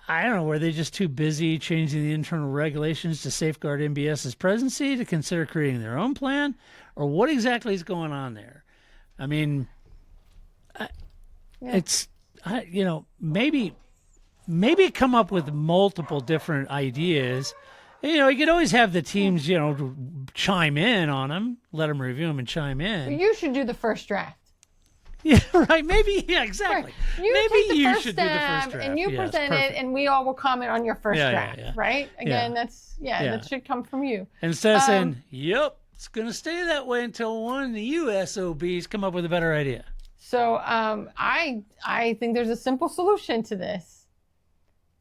I don't know, were they just too busy changing the internal regulations to safeguard MBS's presidency to consider creating their own plan? Or what exactly is going on there? I mean, it's, maybe come up with multiple different ideas. You could always have the teams, chime in on them, let them review them and chime in. You should do the first draft. Yeah, right. Maybe, exactly. Right. You should do the first draft. And you present it, and we all will comment on your first draft, right? Again, that should come from you. Instead of saying, yep, it's going to stay that way until one of you SOBs come up with a better idea. So I think there's a simple solution to this.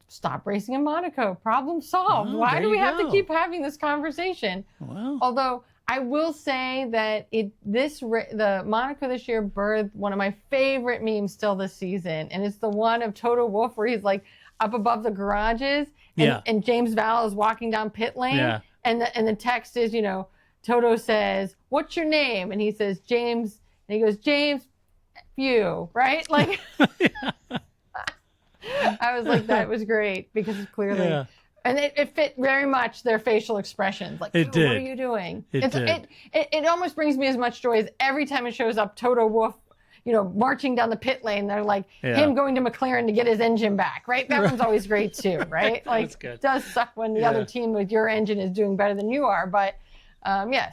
Stop racing in Monaco. Problem solved. Why do we have to keep having this conversation? Well, although I will say that the Monaco this year birthed one of my favorite memes still this season, and it's the one of Toto Wolff where he's like up above the garages, and James Vowles is walking down pit lane, and the text is, Toto says, "What's your name?" and he says James, and he goes, "James, you," right? Like. I was like, that was great because it's clearly, and it fit very much their facial expressions. Like, it did. What are you doing? It almost brings me as much joy as every time it shows up Toto Wolff, marching down the pit lane. They're like him going to McLaren to get his engine back, right? That one's always great too, right? Like, That's good. It does suck when the other team with your engine is doing better than you are, but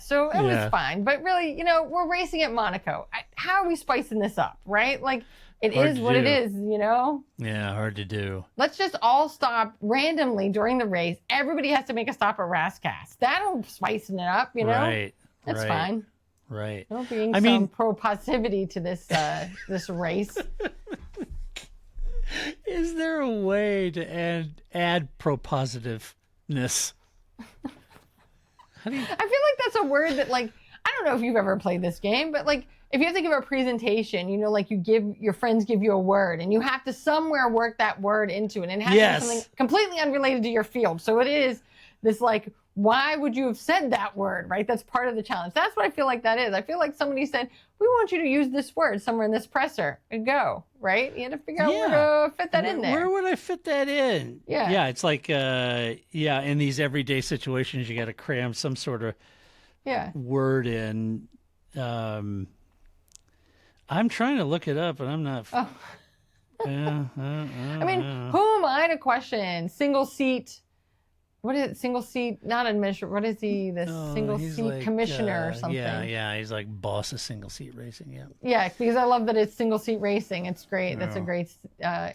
so it was fine. But really, we're racing at Monaco. How are we spicing this up, right? Like, it is what it is, Yeah, hard to do. Let's just all stop randomly during the race. Everybody has to make a stop at Rascas. That'll spicing it up, Right. That's fine. Right. Don't bring some pro-positivity to this this race. Is there a way to add pro-positiveness? I feel like that's a word that, like, I don't know if you've ever played this game, but like, if you have to give a presentation, like your friends give you a word and you have to somewhere work that word into it, and it has to be something completely unrelated to your field. So it is this, like, why would you have said that word, right? That's part of the challenge. That's what I feel like that is. I feel like somebody said, we want you to use this word somewhere in this presser and go, right? You had to figure out where to fit that in there. Where would I fit that in? Yeah. Yeah, it's like, in these everyday situations, you got to cram some sort of word in. I'm trying to look it up, and I'm not. I mean, who am I to question single seat? What is it? Single seat, not administrator. What is he? The single seat like, commissioner or something? Yeah. He's like boss of single seat racing. Yeah. Yeah, because I love that it's single seat racing. It's great. That's a great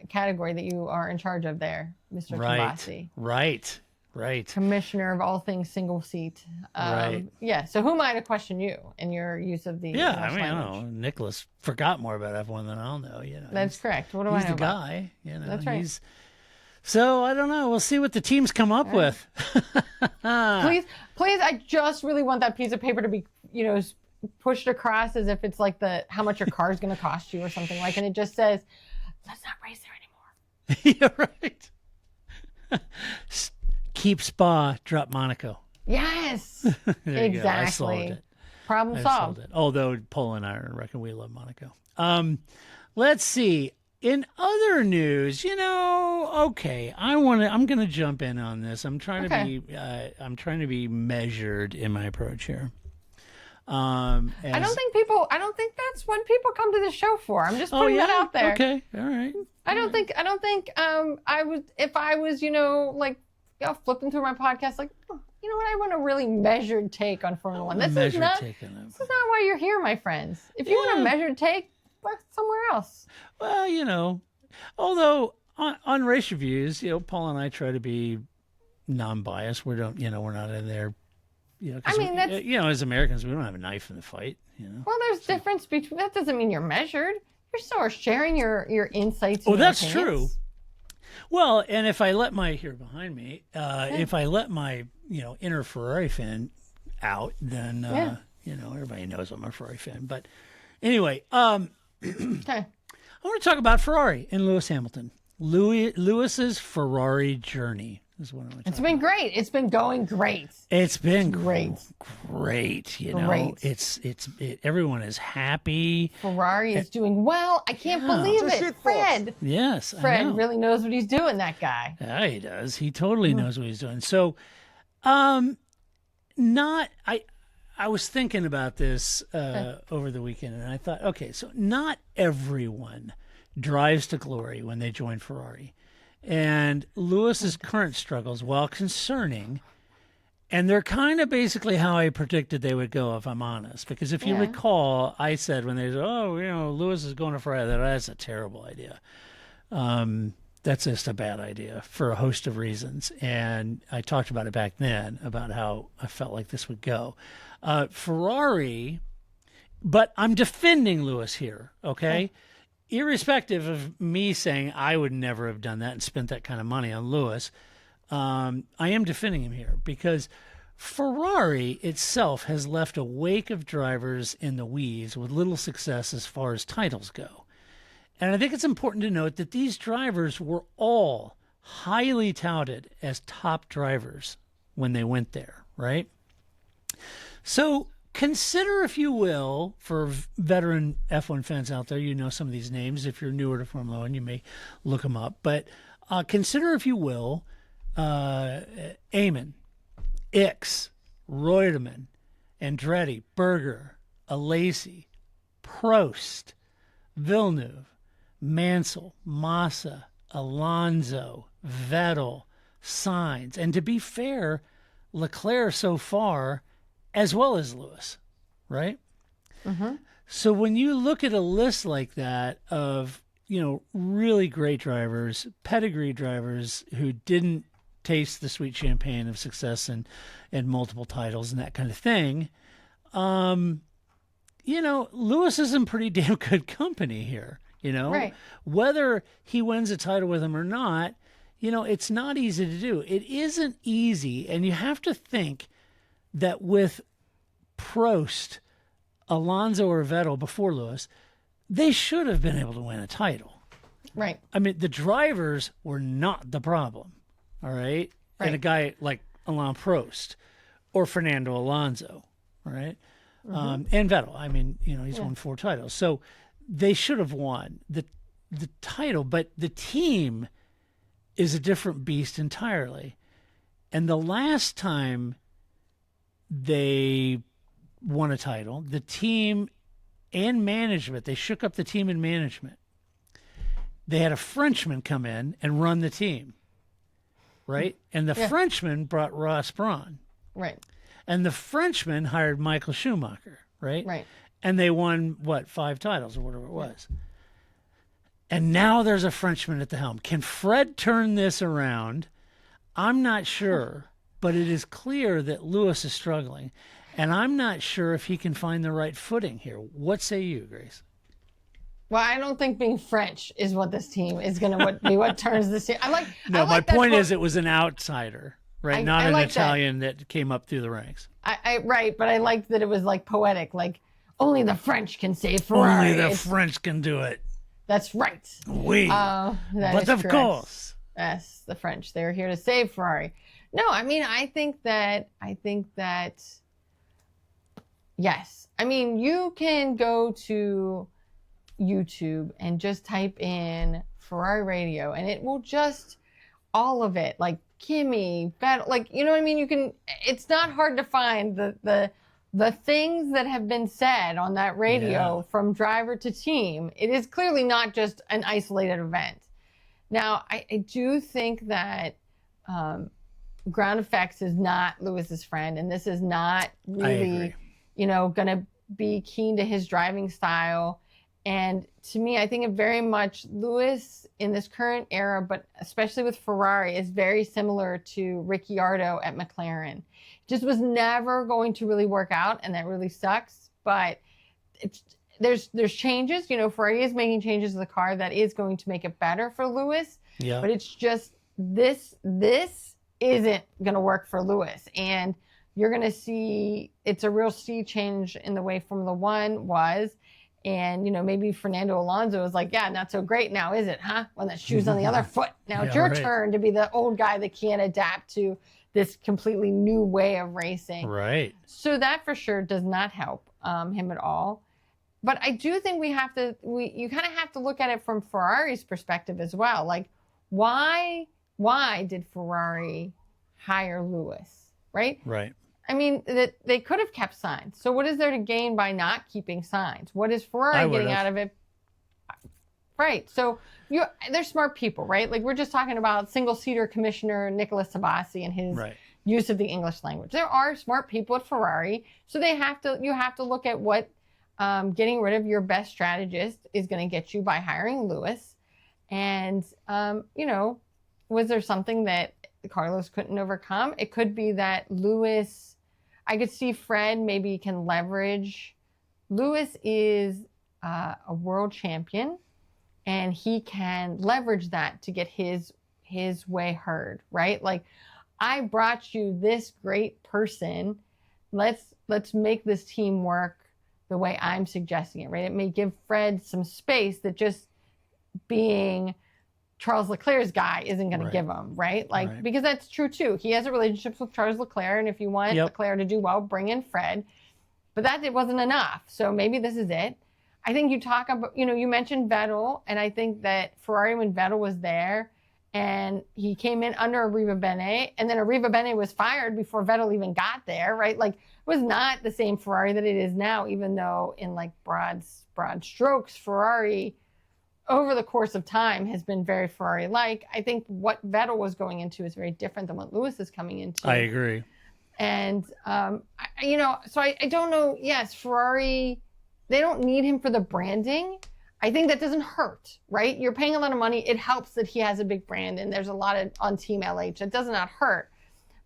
category that you are in charge of there, Mr. Kibasi. Right. Commissioner of all things single seat. Right. Yeah. So who am I to question you in your use of the English language? I don't know. Nicholas forgot more about F1 than I'll know. That's correct. What do I know? He's the about? guy. That's right. So I don't know. We'll see what the teams come up with. Please, I just really want that piece of paper to be, pushed across as if it's like how much your car is going to cost you or something like, and it just says, "Let's not race there anymore." Yeah, right. Keep Spa, drop Monaco. Yes, exactly. I solved it. Problem solved. Although Paul and I reckon we love Monaco. Let's see. In other news, okay, I'm going to jump in on this. I'm trying to be measured in my approach here. I don't think that's what people come to the show for. I'm just putting that out there. Okay, all right. I don't think I would, if I was, flipping through my podcast, like, you know what? I want a really measured take on Formula One. This is not why you're here, my friends. If you want a measured take, look somewhere else. Well, although on race reviews, Paul and I try to be non-biased. We're not in there. As Americans, we don't have a knife in the fight. Well, there's difference between. That doesn't mean you're measured. You're still sharing your insights. And that's opinions. true. Well, and if I let my if I let my inner Ferrari fan out, then everybody knows I'm a Ferrari fan. But anyway, okay. I want to talk about Ferrari and Lewis Hamilton. Lewis's Ferrari journey is what I want to talk about. It's been great. It's been going great. It's been great. Great. Great. Everyone is happy. Ferrari is doing well. I can't believe it. Fred. Yes. Fred really knows what he's doing, that guy. Yeah, he does. He totally knows what he's doing. So, I was thinking about this over the weekend, and I thought, okay, so not everyone drives to glory when they join Ferrari. And Lewis's current struggles, while concerning, and they're kind of basically how I predicted they would go, if I'm honest. Because if you recall, I said when they said, Lewis is going to Ferrari, that's a terrible idea. That's just a bad idea for a host of reasons. And I talked about it back then, about how I felt like this would go. Ferrari, but I'm defending Lewis here, okay? Irrespective of me saying I would never have done that and spent that kind of money on Lewis, I am defending him here because Ferrari itself has left a wake of drivers in the weeds with little success as far as titles go. And I think it's important to note that these drivers were all highly touted as top drivers when they went there, right? So consider, if you will, for veteran F1 fans out there, some of these names. If you're newer to Formula One, you may look them up. But consider, if you will, Eamon, Ix, Reutemann, Andretti, Berger, Alesi, Prost, Villeneuve, Mansell, Massa, Alonso, Vettel, Sainz, and to be fair, Leclerc so far, as well as Lewis, right? Mm-hmm. So when you look at a list like that of, really great drivers, pedigree drivers who didn't taste the sweet champagne of success and multiple titles and that kind of thing, Lewis is in pretty damn good company here. Right. Whether he wins a title with him or not, it's not easy to do. It isn't easy, and you have to think that with Prost, Alonso, or Vettel before Lewis, they should have been able to win a title. Right. I mean, the drivers were not the problem, all right? And a guy like Alain Prost or Fernando Alonso, all right? And Vettel, I mean, he's won 4 titles. So they should have won the title, but the team is a different beast entirely. And the last time they won a title, the team and management, they shook up the team and management. They had a Frenchman come in and run the team, right? And the Frenchman brought Ross Brawn. Right. And the Frenchman hired Michael Schumacher, right? Right. And they won, 5 titles or whatever it was. And now there's a Frenchman at the helm. Can Fred turn this around? I'm not sure, but it is clear that Lewis is struggling. And I'm not sure if he can find the right footing here. What say you, Grace? Well, I don't think being French is what this team is going to be what turns this team. My point is it was an outsider, right? Not an Italian that came up through the ranks. Right, but I liked that it was like poetic, like only the French can save Ferrari. Only the French can do it. That's right. But of course. Yes, the French. They're here to save Ferrari. No, I mean, I think that, yes. I mean, you can go to YouTube and just type in Ferrari radio and it will just, all of it, like Kimi, Vettel, like, you know what I mean? It's not hard to find the things that have been said on that radio from driver to team. It is clearly not just an isolated event. Now, I do think that ground effects is not Lewis's friend, and this is not really, going to be keen to his driving style. And to me, I think it very much Lewis in this current era, but especially with Ferrari, is very similar to Ricciardo at McLaren. Just was never going to really work out, and that really sucks. But there's changes. Ferrari is making changes to the car that is going to make it better for Lewis. Yeah. But it's just this isn't going to work for Lewis, and you're going to see it's a real sea change in the way Formula One was. And, maybe Fernando Alonso is like, yeah, not so great now, is it, huh? When that shoe's on the other foot. Now it's your turn to be the old guy that can't adapt to this completely new way of racing. Right. So that for sure does not help him at all. But I do think you kind of have to look at it from Ferrari's perspective as well. Like, why did Ferrari hire Lewis, right? Right. I mean, that they could have kept Sainz. So what is there to gain by not keeping Sainz? What is Ferrari getting out of it? Right. So they're smart people, right? Like, we're just talking about single-seater commissioner Nicolas Sabasi and his use of the English language. There are smart people at Ferrari, so you have to look at what getting rid of your best strategist is going to get you by hiring Lewis. And was there something that Carlos couldn't overcome? It could be that Lewis. I could see Fred maybe can leverage. Lewis is a world champion, and he can leverage that to get his way heard, right? Like, I brought you this great person. Let's make this team work the way I'm suggesting it, right? It may give Fred some space that just being Charles Leclerc's guy isn't going to give him, right? Because that's true too. He has a relationship with Charles Leclerc, and if you want Leclerc to do well, bring in Fred. But it wasn't enough. So maybe this is it. I think you talk about, you mentioned Vettel, and I think that Ferrari, when Vettel was there, and he came in under Arrivabene, and then Arrivabene was fired before Vettel even got there, right? Like, it was not the same Ferrari that it is now, even though in like broad strokes, Ferrari over the course of time has been very Ferrari-like. I think what Vettel was going into is very different than what Lewis is coming into. I agree. And, so I don't know. Yes, Ferrari, they don't need him for the branding. I think that doesn't hurt, right? You're paying a lot of money. It helps that he has a big brand and there's a lot on Team LH. It does not hurt.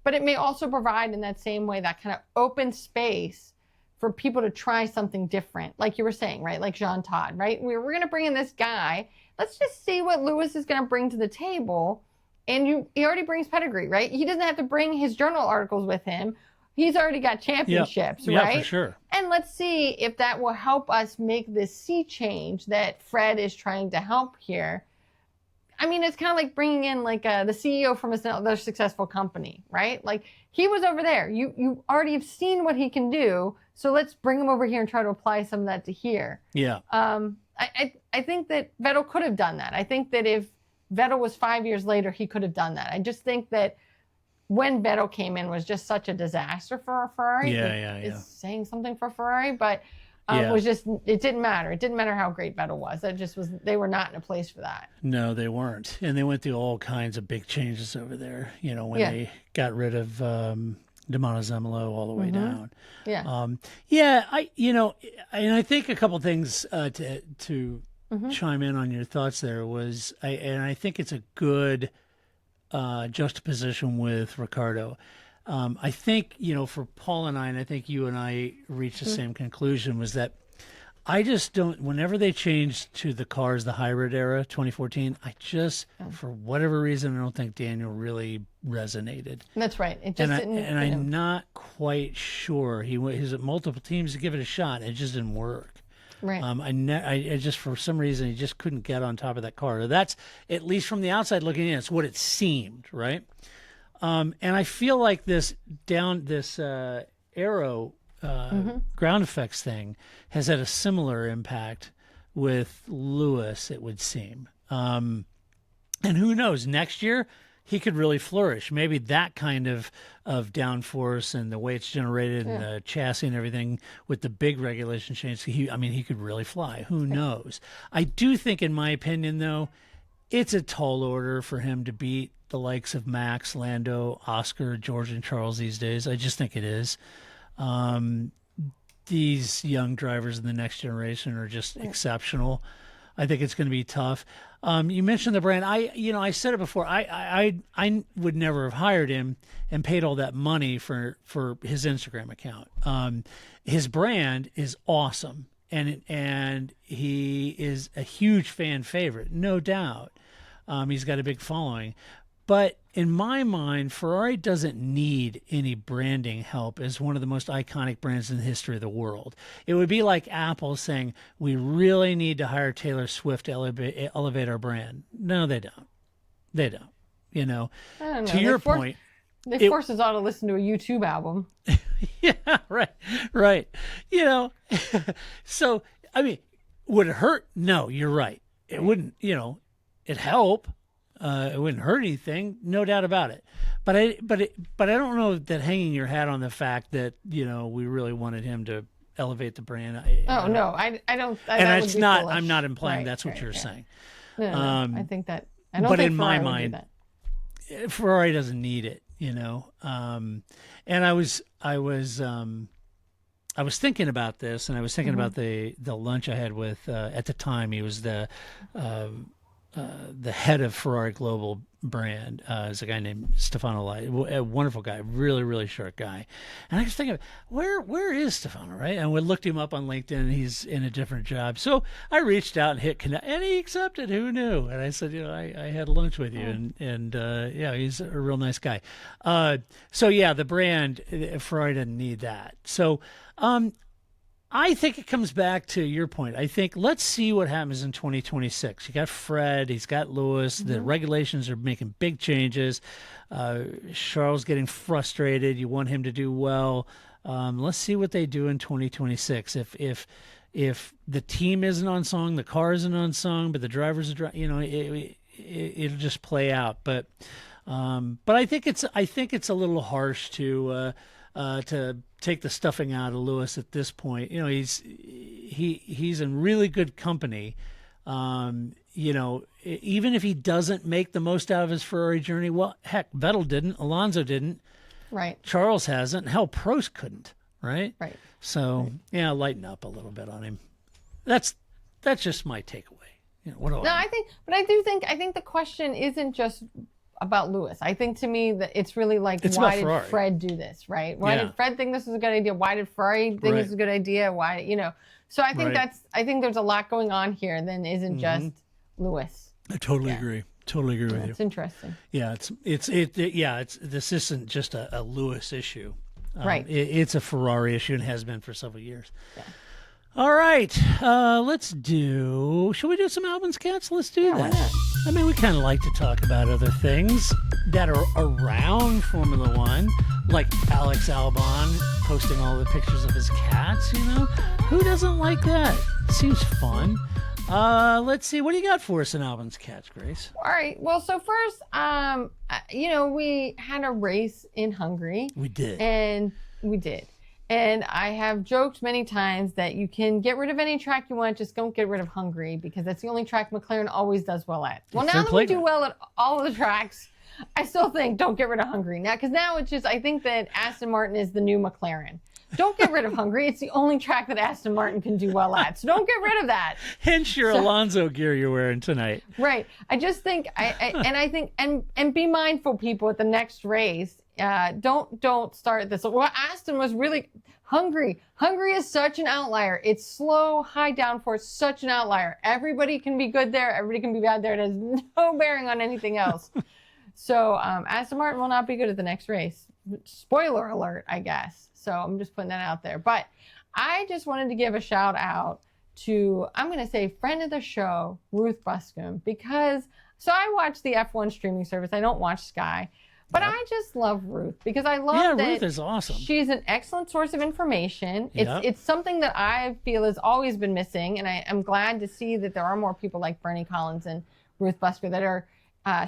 But it may also provide in that same way that kind of open space for people to try something different. Like you were saying, right? Like Jean Todt, right? We're going to bring in this guy. Let's just see what Lewis is going to bring to the table. And he already brings pedigree, right? He doesn't have to bring his journal articles with him. He's already got championships, right? Yeah, for sure. And let's see if that will help us make this sea change that Fred is trying to help here. I mean, it's kind of like bringing in like the CEO from another successful company, right? Like he was over there. You already have seen what he can do, so let's bring him over here and try to apply some of that to here. Yeah. I think that Vettel could have done that. I think that if Vettel was 5 years later, he could have done that. I just think that when Vettel came in was just such a disaster for Ferrari. Yeah. It's saying something for Ferrari, but it was just, it didn't matter. It didn't matter how great Vettel was. That just was, they were not in a place for that. No, they weren't. And they went through all kinds of big changes over there, when they got rid of Dimano Zemelo all the way down. Yeah. And I think a couple things to chime in on your thoughts there was, I think it's a good juxtaposition with Ricardo. I think, for Paul and I think you and I reached the same conclusion, was that I just don't, whenever they changed to the cars, the hybrid era, 2014, for whatever reason, I don't think Daniel really resonated. That's right. It just didn't. And I'm not quite sure. He was at multiple teams to give it a shot, and it just didn't work. Right. I just, for some reason, he just couldn't get on top of that car. That's, at least from the outside looking in, it's what it seemed, right? And I feel like this aero ground effects thing has had a similar impact with Lewis, it would seem. And who knows, next year he could really flourish. Maybe that kind of downforce and the way it's generated and the chassis and everything with the big regulation change, he could really fly. Who knows? I do think, in my opinion, though, it's a tall order for him to beat the likes of Max, Lando, Oscar, George, and Charles these days. I just think it is. These young drivers in the next generation are just exceptional. I think it's going to be tough. You mentioned the brand. I said it before. I would never have hired him and paid all that money for his Instagram account. His brand is awesome, and he is a huge fan favorite, no doubt. He's got a big following. But in my mind, Ferrari doesn't need any branding help as one of the most iconic brands in the history of the world. It would be like Apple saying, we really need to hire Taylor Swift to elevate our brand. No, they don't. They don't. I don't know. To your point. They force us all to listen to a YouTube album. Yeah, right. So, would it hurt? No, you're right. It wouldn't, it'd help. It wouldn't hurt anything, no doubt about it. But I don't know that hanging your hat on the fact that we really wanted him to elevate the brand. No, I don't. And it's not. Foolish. I'm not implying that's what you're saying. No, I think that. I don't. But think in Ferrari my would mind, do that. Ferrari doesn't need it. And I was thinking about this, and I was thinking about the lunch I had with at the time he was the head of Ferrari Global brand is a guy named Stefano Lai, a wonderful guy, really, really short guy. And I was thinking, where is Stefano, right? And we looked him up on LinkedIn, and he's in a different job. So I reached out and hit connect, and he accepted. Who knew? And I said, I had lunch with you, and he's a real nice guy. The brand, Ferrari doesn't need that. So, I think it comes back to your point. I think let's see what happens in 2026. You got Fred, he's got Lewis. The regulations are making big changes. Charles getting frustrated. You want him to do well. Let's see what they do in 2026. If the team isn't on song, the car isn't on song, but the drivers are, it'll just play out. But I think it's a little harsh to take the stuffing out of Lewis at this point. You know, he's in really good company. You know, even if he doesn't make the most out of his Ferrari journey, well, heck, Vettel didn't, Alonso didn't, right? Charles hasn't, hell, Prost couldn't, right? Right. So yeah, lighten up a little bit on him. That's just my takeaway. You know, what do I think, but I think the question isn't just about Lewis. I think to me that it's really like, why did Fred do this, right? Why did Fred think this was a good idea? Why did Ferrari think this was a good idea? Why, you know? So I think I think there's a lot going on here that isn't just Lewis. I totally agree. Totally agree with you. It's interesting. Yeah, this isn't just a Lewis issue. Right. It's a Ferrari issue and has been for several years. Yeah. All right, should we do some Albon's Cats? Let's do that. Why not? I mean, we kind of like to talk about other things that are around Formula One, like Alex Albon posting all the pictures of his cats, you know? Who doesn't like that? Seems fun. Let's see. What do you got for us in Albon's Cats, Grace? All right. Well, so first, you know, we had a race in Hungary. We did. And I have joked many times that you can get rid of any track you want, just don't get rid of Hungary, because that's the only track McLaren always does well at. Well, now that we do well at all of the tracks, I still think don't get rid of Hungary. Now, because now it's just, I think that Aston Martin is the new McLaren. Don't get rid of Hungary. It's the only track that Aston Martin can do well at. So don't get rid of that. Hence your Alonso gear you're wearing tonight. Right. I just think, and be mindful, people, at the next race. Don't start this. Well, Aston was really Hungary. Hungary is such an outlier. It's slow, high downforce, such an outlier. Everybody can be good there. Everybody can be bad there. It has no bearing on anything else. So Aston Martin will not be good at the next race. Spoiler alert, I guess. So I'm just putting that out there. But I just wanted to give a shout out to, I'm going to say, friend of the show, Ruth Buscombe, because I watch the F1 streaming service. I don't watch Sky. But I just love Ruth because I love that Ruth is awesome. She's an excellent source of information. It's something that I feel has always been missing, and I'm glad to see that there are more people like Bernie Collins and Ruth Buscombe that are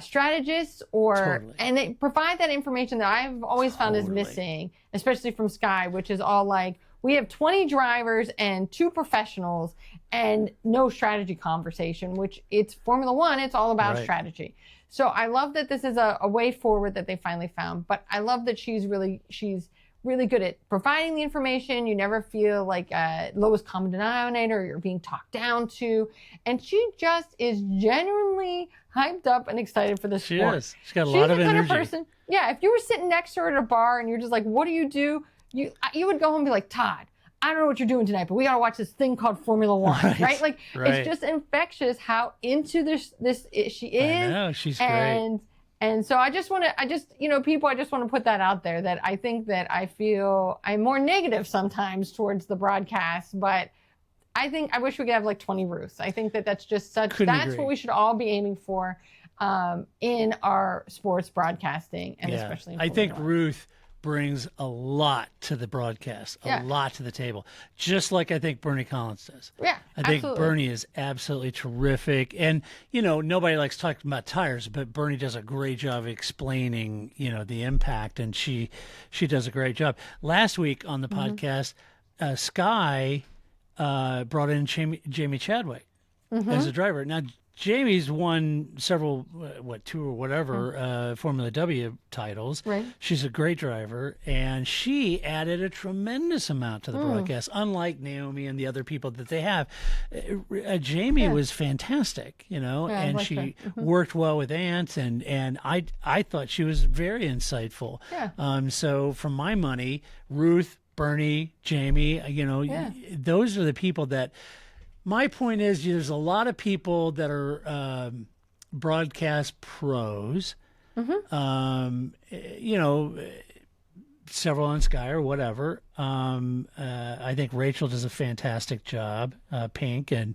strategists and they provide that information that I've always found is missing, especially from Sky, which is all like, we have 20 drivers and 2 professionals and no strategy conversation, which it's Formula One. It's all about strategy. So I love that this is a way forward that they finally found, but I love that she's really good at providing the information. You never feel like lowest common denominator, or you're being talked down to. And she just is genuinely hyped up and excited for the sport. She is. She's got a lot of energy. She's the kind of person, if you were sitting next to her at a bar and you're just like, what do? You would go home and be like, Todd, I don't know what you're doing tonight, but we got to watch this thing called Formula One, right? Like, it's just infectious how into this she is. I know, she's great. And so I just want to put that out there, that I think that I feel I'm more negative sometimes towards the broadcast, but I wish we could have like 20 Ruths. I think that's just that's what we should all be aiming for in our sports broadcasting, and especially in Formula I think One. Ruth brings a lot to the broadcast, a lot to the table, just like I think Bernie Collins does. Yeah, I think Bernie is absolutely terrific. And, nobody likes talking about tires, but Bernie does a great job of explaining, the impact, and she does a great job. Last week on the podcast, Sky brought in Jamie Chadwick as a driver. Now, Jamie's won several, 2 or whatever, Formula W titles. Right. She's a great driver, and she added a tremendous amount to the broadcast, unlike Naomi and the other people that they have. Jamie was fantastic, and she worked well with Ant, and I thought she was very insightful. Yeah. So for my money, Ruth, Bernie, Jamie, those are the people that... My point is, there's a lot of people that are broadcast pros, several on Sky or whatever. I think Rachel does a fantastic job, Pink and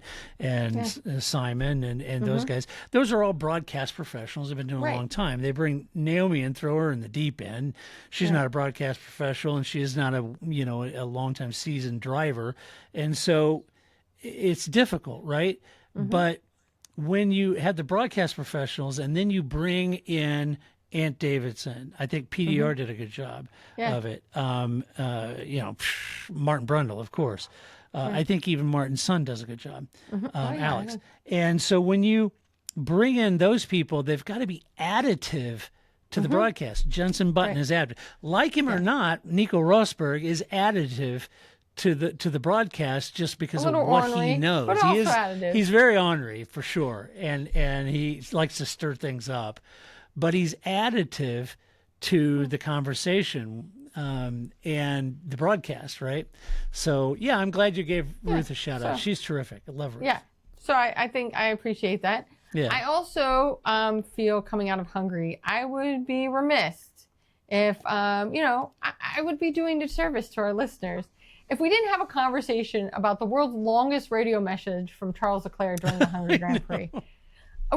Simon and those guys. Those are all broadcast professionals. They've been doing a long time. They bring Naomi and throw her in the deep end. She's not a broadcast professional, and she is not a long-time seasoned driver. And so... it's difficult, right? But when you had the broadcast professionals and then you bring in Ant Davidson, I think PDR did a good job of it. Martin Brundle, of course. I think even Martin's son does a good job, Alex. And so when you bring in those people, they've got to be additive to the broadcast. Jensen Button is additive. Like him or not, Nico Rosberg is additive to the broadcast just because of what he knows. But also additive. He's very ornery for sure, and he likes to stir things up, but he's additive to the conversation and the broadcast, right? So yeah, I'm glad you gave Ruth a shout out. She's terrific. I love Ruth. Yeah. So I think I appreciate that. Yeah. I also feel coming out of Hungary, I would be remiss if, I would be doing disservice to our listeners if we didn't have a conversation about the world's longest radio message from Charles Leclerc during the Hungary Grand Prix.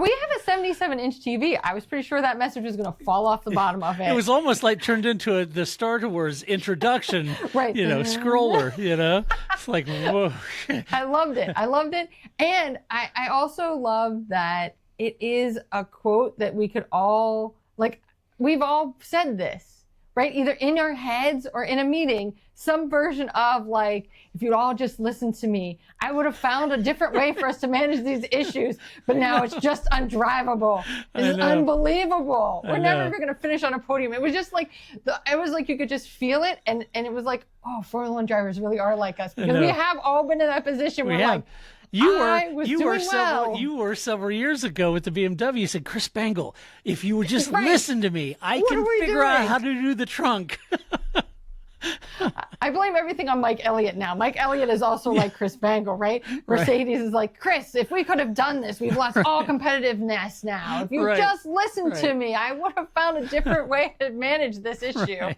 We have a 77-inch TV. I was pretty sure that message was going to fall off the bottom of it. It was almost like turned into the Star Wars introduction, scroller, It's like, whoa. I loved it. And I also love that it is a quote that we could all, we've all said this, right? Either in our heads or in a meeting, some version of if you'd all just listen to me, I would have found a different way for us to manage these issues, but now it's just undrivable. This is unbelievable. We're never going to finish on a podium. It was just you could just feel it. And it was like, oh, Formula One drivers really are like us, because we have all been in that position where you were several years ago with the BMW. You said, Chris Bangle, if you would just listen to me, I can figure out how to do the trunk. I blame everything on Mike Elliott now. Mike Elliott is also like Chris Bangle, right? Mercedes is like, Chris, if we could have done this, we've lost all competitiveness now. If you just listened to me, I would have found a different way to manage this issue.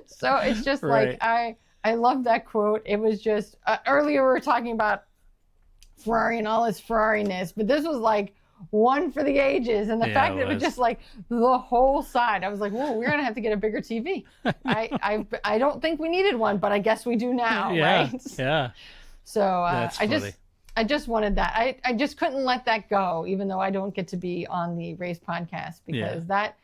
So it's just I love that quote. It was just, earlier we were talking about Ferrari and all its Ferrari-ness, but this was one for the ages, and the fact that it was just the whole side. I was like, whoa, we're gonna have to get a bigger TV. I don't think we needed one, but I guess we do now, right? Yeah. So I just wanted that. I just couldn't let that go, even though I don't get to be on the race podcast, because that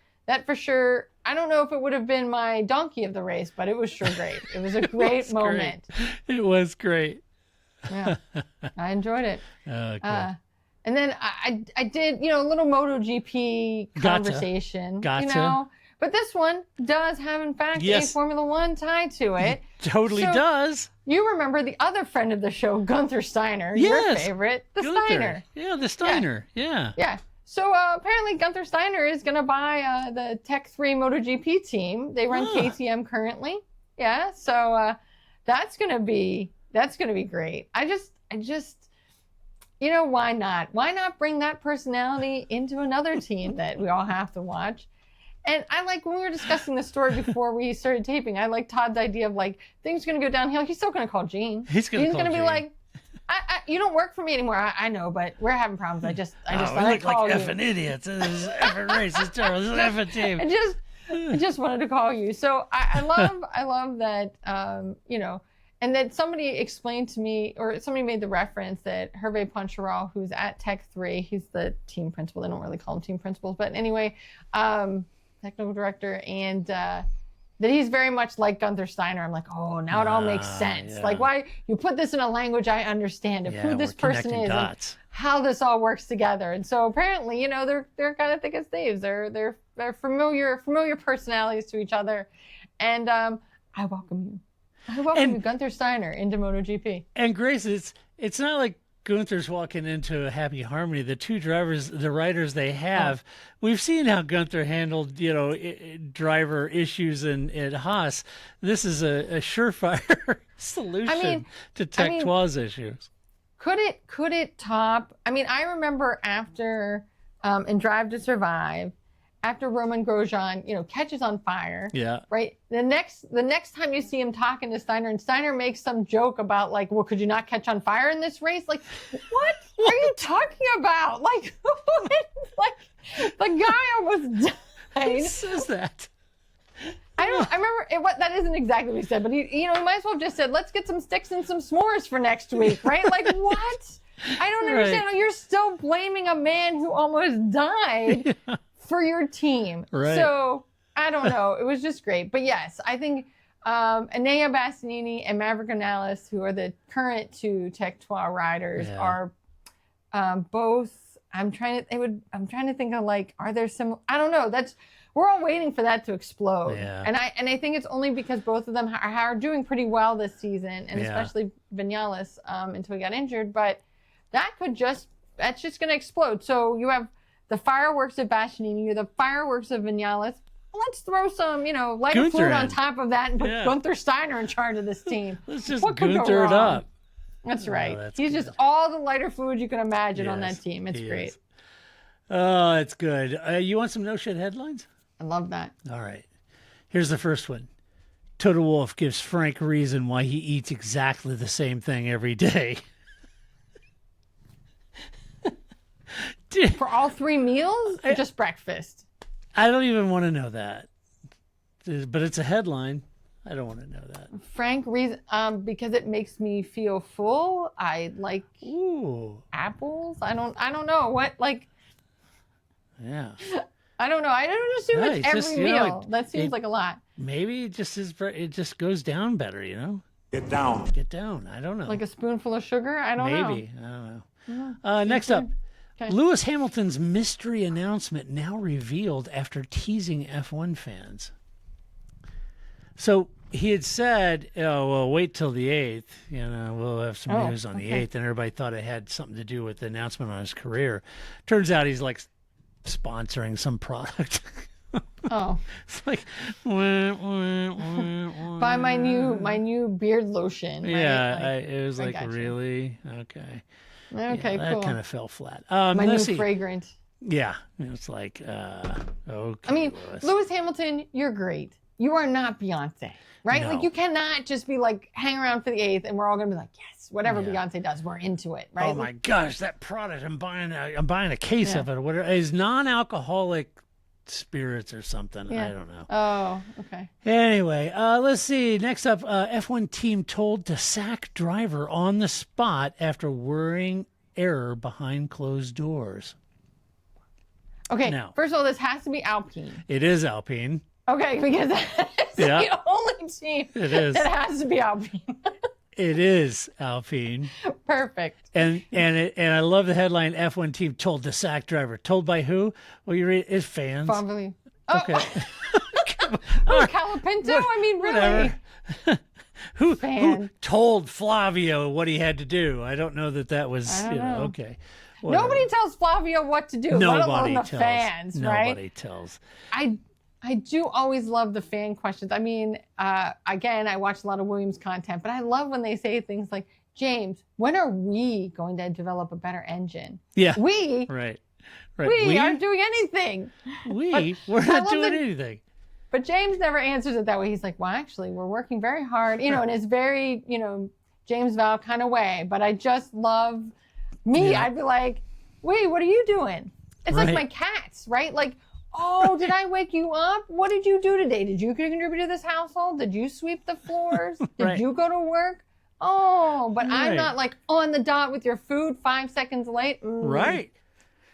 for sure, I don't know if it would have been my donkey of the race, but it was sure great. It was a great moment. It was great. Yeah, I enjoyed it. Good. And then I did, a little MotoGP conversation, but this one does have, in fact, a Formula One tie to it. Totally does. You remember the other friend of the show, Gunther Steiner, your favorite, Gunther. Steiner. Yeah, the Steiner. Yeah. Yeah. So apparently Gunther Steiner is going to buy the Tech 3 MotoGP team. They run KTM currently. Yeah. So that's going to be great. I just why not? Why not bring that personality into another team that we all have to watch? And when we were discussing the story before we started taping, I like Todd's idea of things are going to go downhill. He's still going to call Gene. He's going to be like, you don't work for me anymore. I know, but we're having problems. I just we look like effing idiots. This is effing race. It's terrible. This is effing team. I just wanted to call you. So I love that, and then somebody explained to me, or somebody made the reference that Hervé Poncharal, who's at Tech 3, he's the team principal. They don't really call him team principals, but anyway, technical director, and that he's very much like Gunther Steiner. I'm like, oh, now it all makes sense. Yeah. Why you put this in a language I understand of who this person is and how this all works together. And so apparently, they're kind of thick as thieves. They're familiar personalities to each other, and I welcome you. I welcome Gunther Steiner into MotoGP. And Grace, it's not like Gunther's walking into a happy harmony. The two drivers, the riders they have, we've seen how Gunther handled, driver issues at Haas. This is a surefire solution to Tech 3's issues. Could it top? I remember after in Drive to Survive, after Roman Grosjean, catches on fire. Yeah. Right. The next time you see him talking to Steiner, and Steiner makes some joke about well, could you not catch on fire in this race? What are you talking about? The guy almost died. Who says that? I remember that isn't exactly what he said, but he might as well have just said, let's get some sticks and some s'mores for next week, right? What? I don't understand how you're still blaming a man who almost died for your team. Right. So I don't know. It was just great. But yes, I think Enea Bastianini and Maverick Vinales, who are the current 2 Tech 12 riders, are both. I'm trying to think of like, are there some? I don't know. We're all waiting for that to explode. Yeah. And I think it's only because both of them are doing pretty well this season, and especially Vinales until he got injured. But that's just going to explode. So you have the fireworks of Bastianini, you have the fireworks of Vinales. Let's throw some, lighter fluid on top of that and put Gunther Steiner in charge of this team. Let's just Gunther it up. That's right. He's just all the lighter fluid you can imagine on that team. It's great. Oh, it's good. You want some no-shit headlines? I love that. All right. Here's the first one. Toto Wolff gives frank reason why he eats exactly the same thing every day. For all 3 meals or just breakfast? I don't even want to know that. But it's a headline. I don't want to know that. Frank reason, because it makes me feel full. I like apples. I don't know what Yeah. I don't know. I don't assume it's every meal. That seems like a lot. Maybe it just goes down better, Get down. Get down. I don't know. Like a spoonful of sugar? I don't know. Maybe. I don't know. Next up. Okay. Lewis Hamilton's mystery announcement now revealed after teasing F1 fans. So he had said, well, wait till the 8th. We'll have some news on the 8th. And everybody thought it had something to do with the announcement on his career. Turns out he's like sponsoring some product. It's like buy my new beard lotion. Right? Yeah, it was like really okay. Okay, that cool. kind of fell flat. My new fragrance. Yeah, it's like okay. I mean, Lewis Hamilton, you're great. You are not Beyonce, right? No. Like you cannot just be like hang around for the 8th, and we're all gonna be like, yes, whatever Beyonce does, we're into it, right? Oh my gosh, that product! I'm buying a case of it or whatever. It's non-alcoholic spirits or something. I don't know. Oh, okay. Anyway, let's see. Next up, F1 team told to sack driver on the spot after worrying error behind closed doors. Okay, now, first of all, this has to be Alpine. It is Alpine. Okay, because that's the only team that has to be Alpine. It is Alpine. Perfect. And I love the headline, F1 team told to sack driver. Told by who? Well, you read it's fans. Probably. Okay. Calapinto? I mean, really? Who told Flavio what he had to do? I don't know that was, okay. Whatever. Nobody tells Flavio what to do, let alone the fans, right? Nobody tells. I do always love the fan questions. I mean, again, I watch a lot of Williams content, but I love when they say things like, James, when are we going to develop a better engine? Yeah. We? Right. We aren't doing anything. We're not doing anything. But James never answers it that way. He's like, well, actually, we're working very hard, in his very, James Val kind of way. But I just love me. Yeah. I'd be like, wait, what are you doing? It's like my cats, right? Like, oh, did I wake you up? What did you do today? Did you contribute to this household? Did you sweep the floors? Did you go to work? Oh, but I'm not like on the dot with your food 5 seconds late. Right.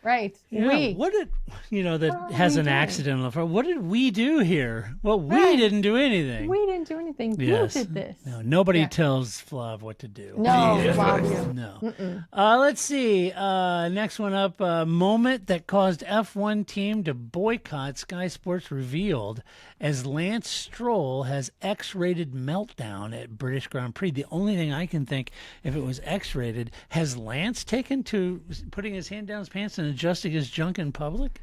Right. Yeah, what did, that has an accident on the front. What did we do here? Well, we didn't do anything. We didn't do anything. Yes. You did this. No, nobody tells Flav what to do. No, Flavio. No. Let's see. Next one up. Moment that caused F1 team to boycott Sky Sports revealed as Lance Stroll has X-rated meltdown at British Grand Prix. The only thing I can think, if it was X-rated, has Lance taken to putting his hand down his pants and adjusting his junk in public?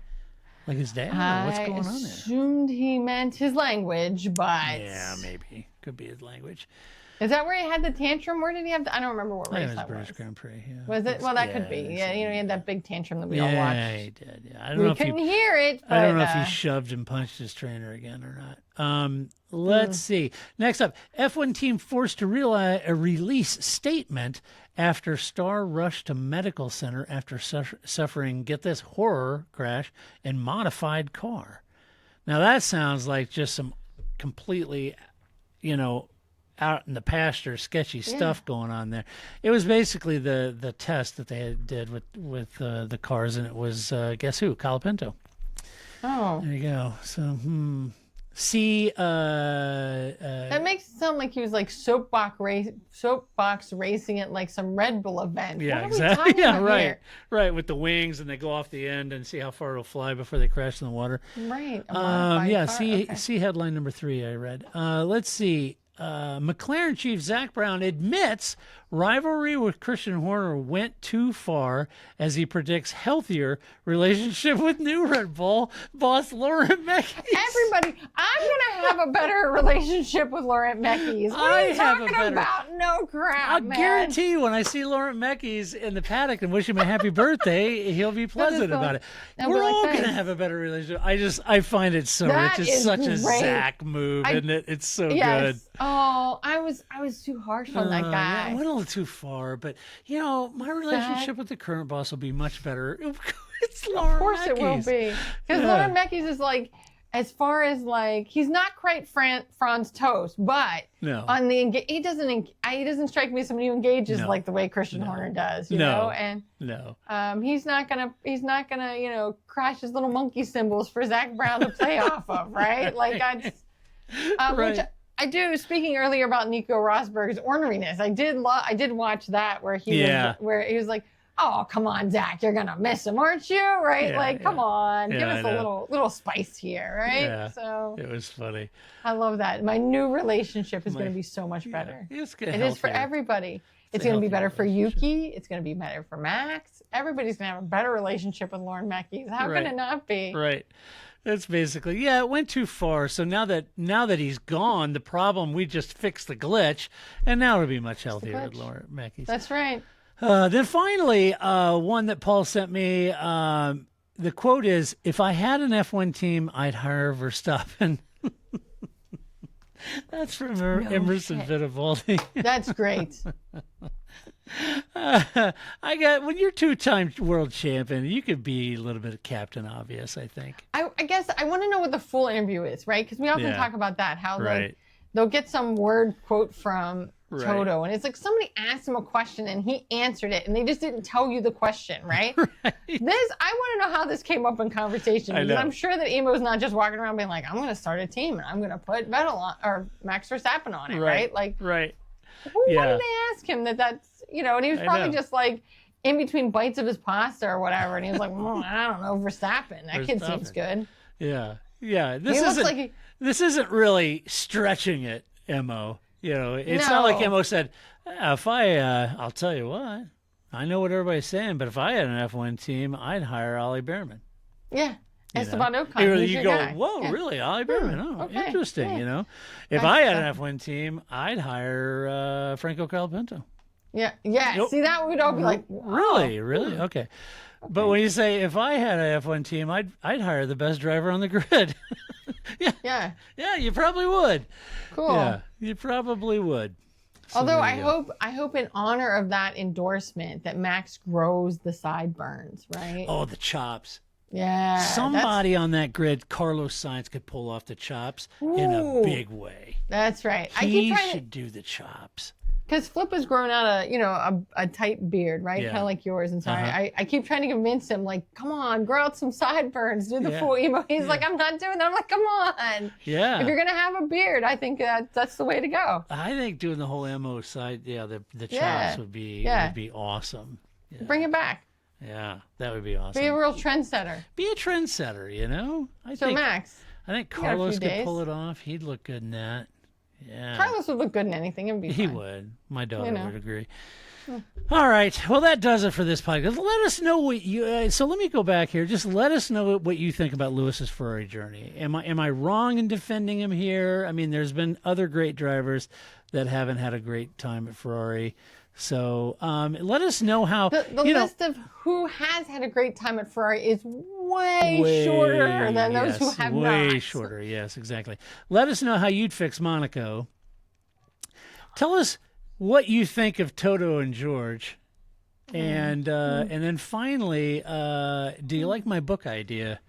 Like his dad? What's going on there? I assumed he meant his language, but... Yeah, maybe. Could be his language. Is that where he had the tantrum? Where did he have I don't remember what race that was. British Grand Prix, yeah. Was it? Well, that could be. Yeah, he had that big tantrum that we all watched. Yeah, he did. Yeah. We couldn't hear it, but... I don't know if he shoved and punched his trainer again or not. Let's see. Next up, F1 team forced to release statement after star rushed to medical center after suffering, get this, horror crash in modified car. Now, that sounds like just some completely, out in the pasture, sketchy stuff going on there. It was basically the test that they did with the cars, and it was guess who? Colapinto. Oh, There you go. So, see, that makes it sound like he was like soapbox racing at like some Red Bull event. yeah, What are we exactly. talking Yeah, about right, here? right. With the wings, and they go off the end and see how far it'll fly before they crash in the water. Right. a modified Yeah. car? See, Okay. see headline number 3. I read. Let's see. McLaren chief Zach Brown admits rivalry with Christian Horner went too far as he predicts healthier relationship with new Red Bull boss Laurent Mekies. Everybody, I'm gonna have a better relationship with Laurent Mekies. What are you talking about? No crap, I'll man. guarantee you when I see Laurent Mekies in the paddock and wish him a happy birthday, he'll be pleasant about it. I'll be We're like, all going to thanks. have a better relationship. I find it so That rich. It's is such a great. Zach move, isn't it? It's so good. Yes. Oh, I was too harsh on that Yeah, guy. I went a little too far, but my relationship with the current boss will be much better. It's Laurent Of course it will Mekies. be. Because Yeah. Laurent Mekies is like, as far as like, he's not quite Franz Toast, but No. on the he doesn't strike me as somebody who engages No. like the way Christian Horner does, you No. know, and No. he's not gonna crash his little monkey symbols for Zach Brown to play off of, right? Like that's Right. which I do. Speaking earlier about Nico Rosberg's orneriness, I did watch that where he was like, oh, come on, Zach, you're gonna miss him, aren't you? Right? Yeah, like, come on, Yeah, give I us a know. little spice here, right? Yeah. So It was funny. I love that. My new relationship is going to be so much better. It's It is for everybody. It's a going to be healthier better for relationship. Yuki. It's going to be better for Max. Everybody's going to have a better relationship with Laurent Mekies. How Right. can it not be? Right. That's basically, it went too far. So now that he's gone, the problem, we just fixed the glitch, and now it'll be much healthier with glitch. Laurent Mekies. That's right. Then finally, one that Paul sent me, the quote is, if I had an F1 team, I'd hire Verstappen. That's from Emerson Fittipaldi. That's great. When you're two-time world champion, you could be a little bit of Captain Obvious, I think. I guess I want to know what the full interview is, right? Because we often Yeah. talk about that, how Right. like they'll get some word quote from Right. Toto, and it's like somebody asked him a question and he answered it, and they just didn't tell you the question, right? I want to know how this came up in conversation, I because know. I'm sure that Emo's not just walking around being like, I'm going to start a team and I'm going to put Vettel on or Max Verstappen on it, right? Like, Right. why Yeah. did they ask him that's, and he was I probably know. just like in between bites of his pasta or whatever, and he was like, I don't know, Verstappen. That kid seems good. Yeah. Yeah. He looks like This isn't really stretching it, Mo. It's not like No. Mo said, if I'll tell you what, I know what everybody's saying, but if I had an F1 team, I'd hire Ollie Behrman. Yeah. You Esteban know? Ocon. He's You your go, guy. whoa, Yeah. really? Ollie Behrman? Oh, okay. interesting, Yeah. If That's I had stuff. an F1 team, I'd hire Franco Colapinto. Yeah. Yeah. Nope. See, that would all be like, Really? Really? Okay. But when you say, if I had an F1 team, I'd hire the best driver on the grid. Yeah. Yeah, you probably would. Cool. Yeah, you probably would. So Although there you go. I hope in honor of that endorsement that Max grows the sideburns, right? Oh, the chops. Yeah. Somebody on that grid, Carlos Sainz, could pull off the chops in a Ooh. big way. That's right. I He keep trying should do the chops. because Flip has grown out a tight beard, right? Yeah. Kind of like yours. And so Uh-huh. I keep trying to convince him, like, come on, grow out some sideburns, do the Yeah. full emo. He's Yeah. like, I'm not doing that. I'm like, come on. Yeah. If you're gonna have a beard, I think that's the way to go. I think doing the whole MO side, the chops Yeah. would be awesome. Yeah. Bring it back. Yeah, that would be awesome. Be a real trendsetter. Be a trendsetter, I So think Max, I think got a few Carlos could days. pull it off. He'd look good in that. Yeah. Carlos would look good in anything. It'd be He fine. would. My daughter know. would agree. All right. Well, that does it for this podcast. Let us know what you. So let me go back here. Just let us know what you think about Lewis's Ferrari journey. Am I wrong in defending him here? I mean, there's been other great drivers that haven't had a great time at Ferrari. So let us know how. The list of who has had a great time at Ferrari is way shorter than those who have not. Way shorter. Yes, exactly. Let us know how you'd fix Monaco. Tell us what you think of Toto and George. And then finally, do you like my book idea?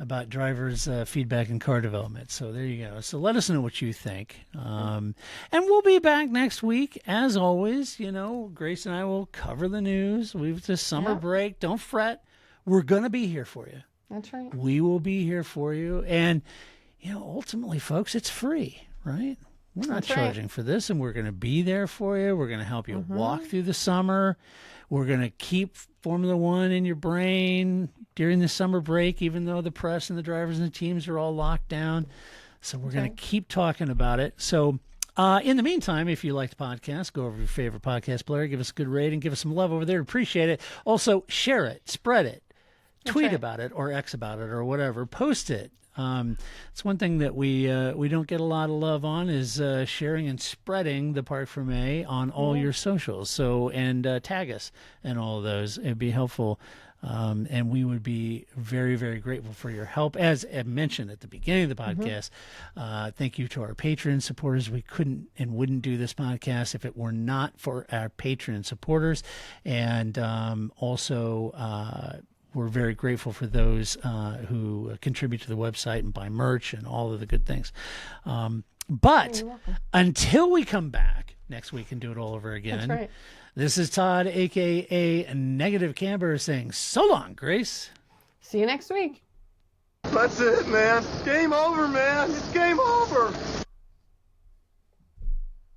about drivers' feedback and car development. So there you go. So let us know what you think. And we'll be back next week. As always, you know, Grace and I will cover the news. We've this summer break. Don't fret. We're going to be here for you. That's right. We will be here for you. And, you know, ultimately, folks, it's free, right? We're not charging for this, and we're going to be there for you. We're going to help you walk through the summer. We're going to keep Formula One in your brain during the summer break, even though the press and the drivers and the teams are all locked down. So we're going to keep talking about it. So in the meantime, if you like the podcast, go over to your favorite podcast player, give us a good rating, give us some love over there. Appreciate it. Also, share it, spread it, tweet about it, or X about it, or whatever. Post it. It's one thing that we don't get a lot of love on is sharing and spreading the Park for May on all your socials. So and tag us and all of those. It'd be helpful, and we would be very, very grateful for your help. As I mentioned at the beginning of the podcast, thank you to our Patreon supporters. We couldn't and wouldn't do this podcast if it were not for our Patreon supporters, and also. We're very grateful for those who contribute to the website and buy merch and all of the good things. But until we come back next week and do it all over again, this is Todd, a.k.a. Negative Camber, saying so long, Grace. See you next week. That's it, man. Game over, man. It's game over.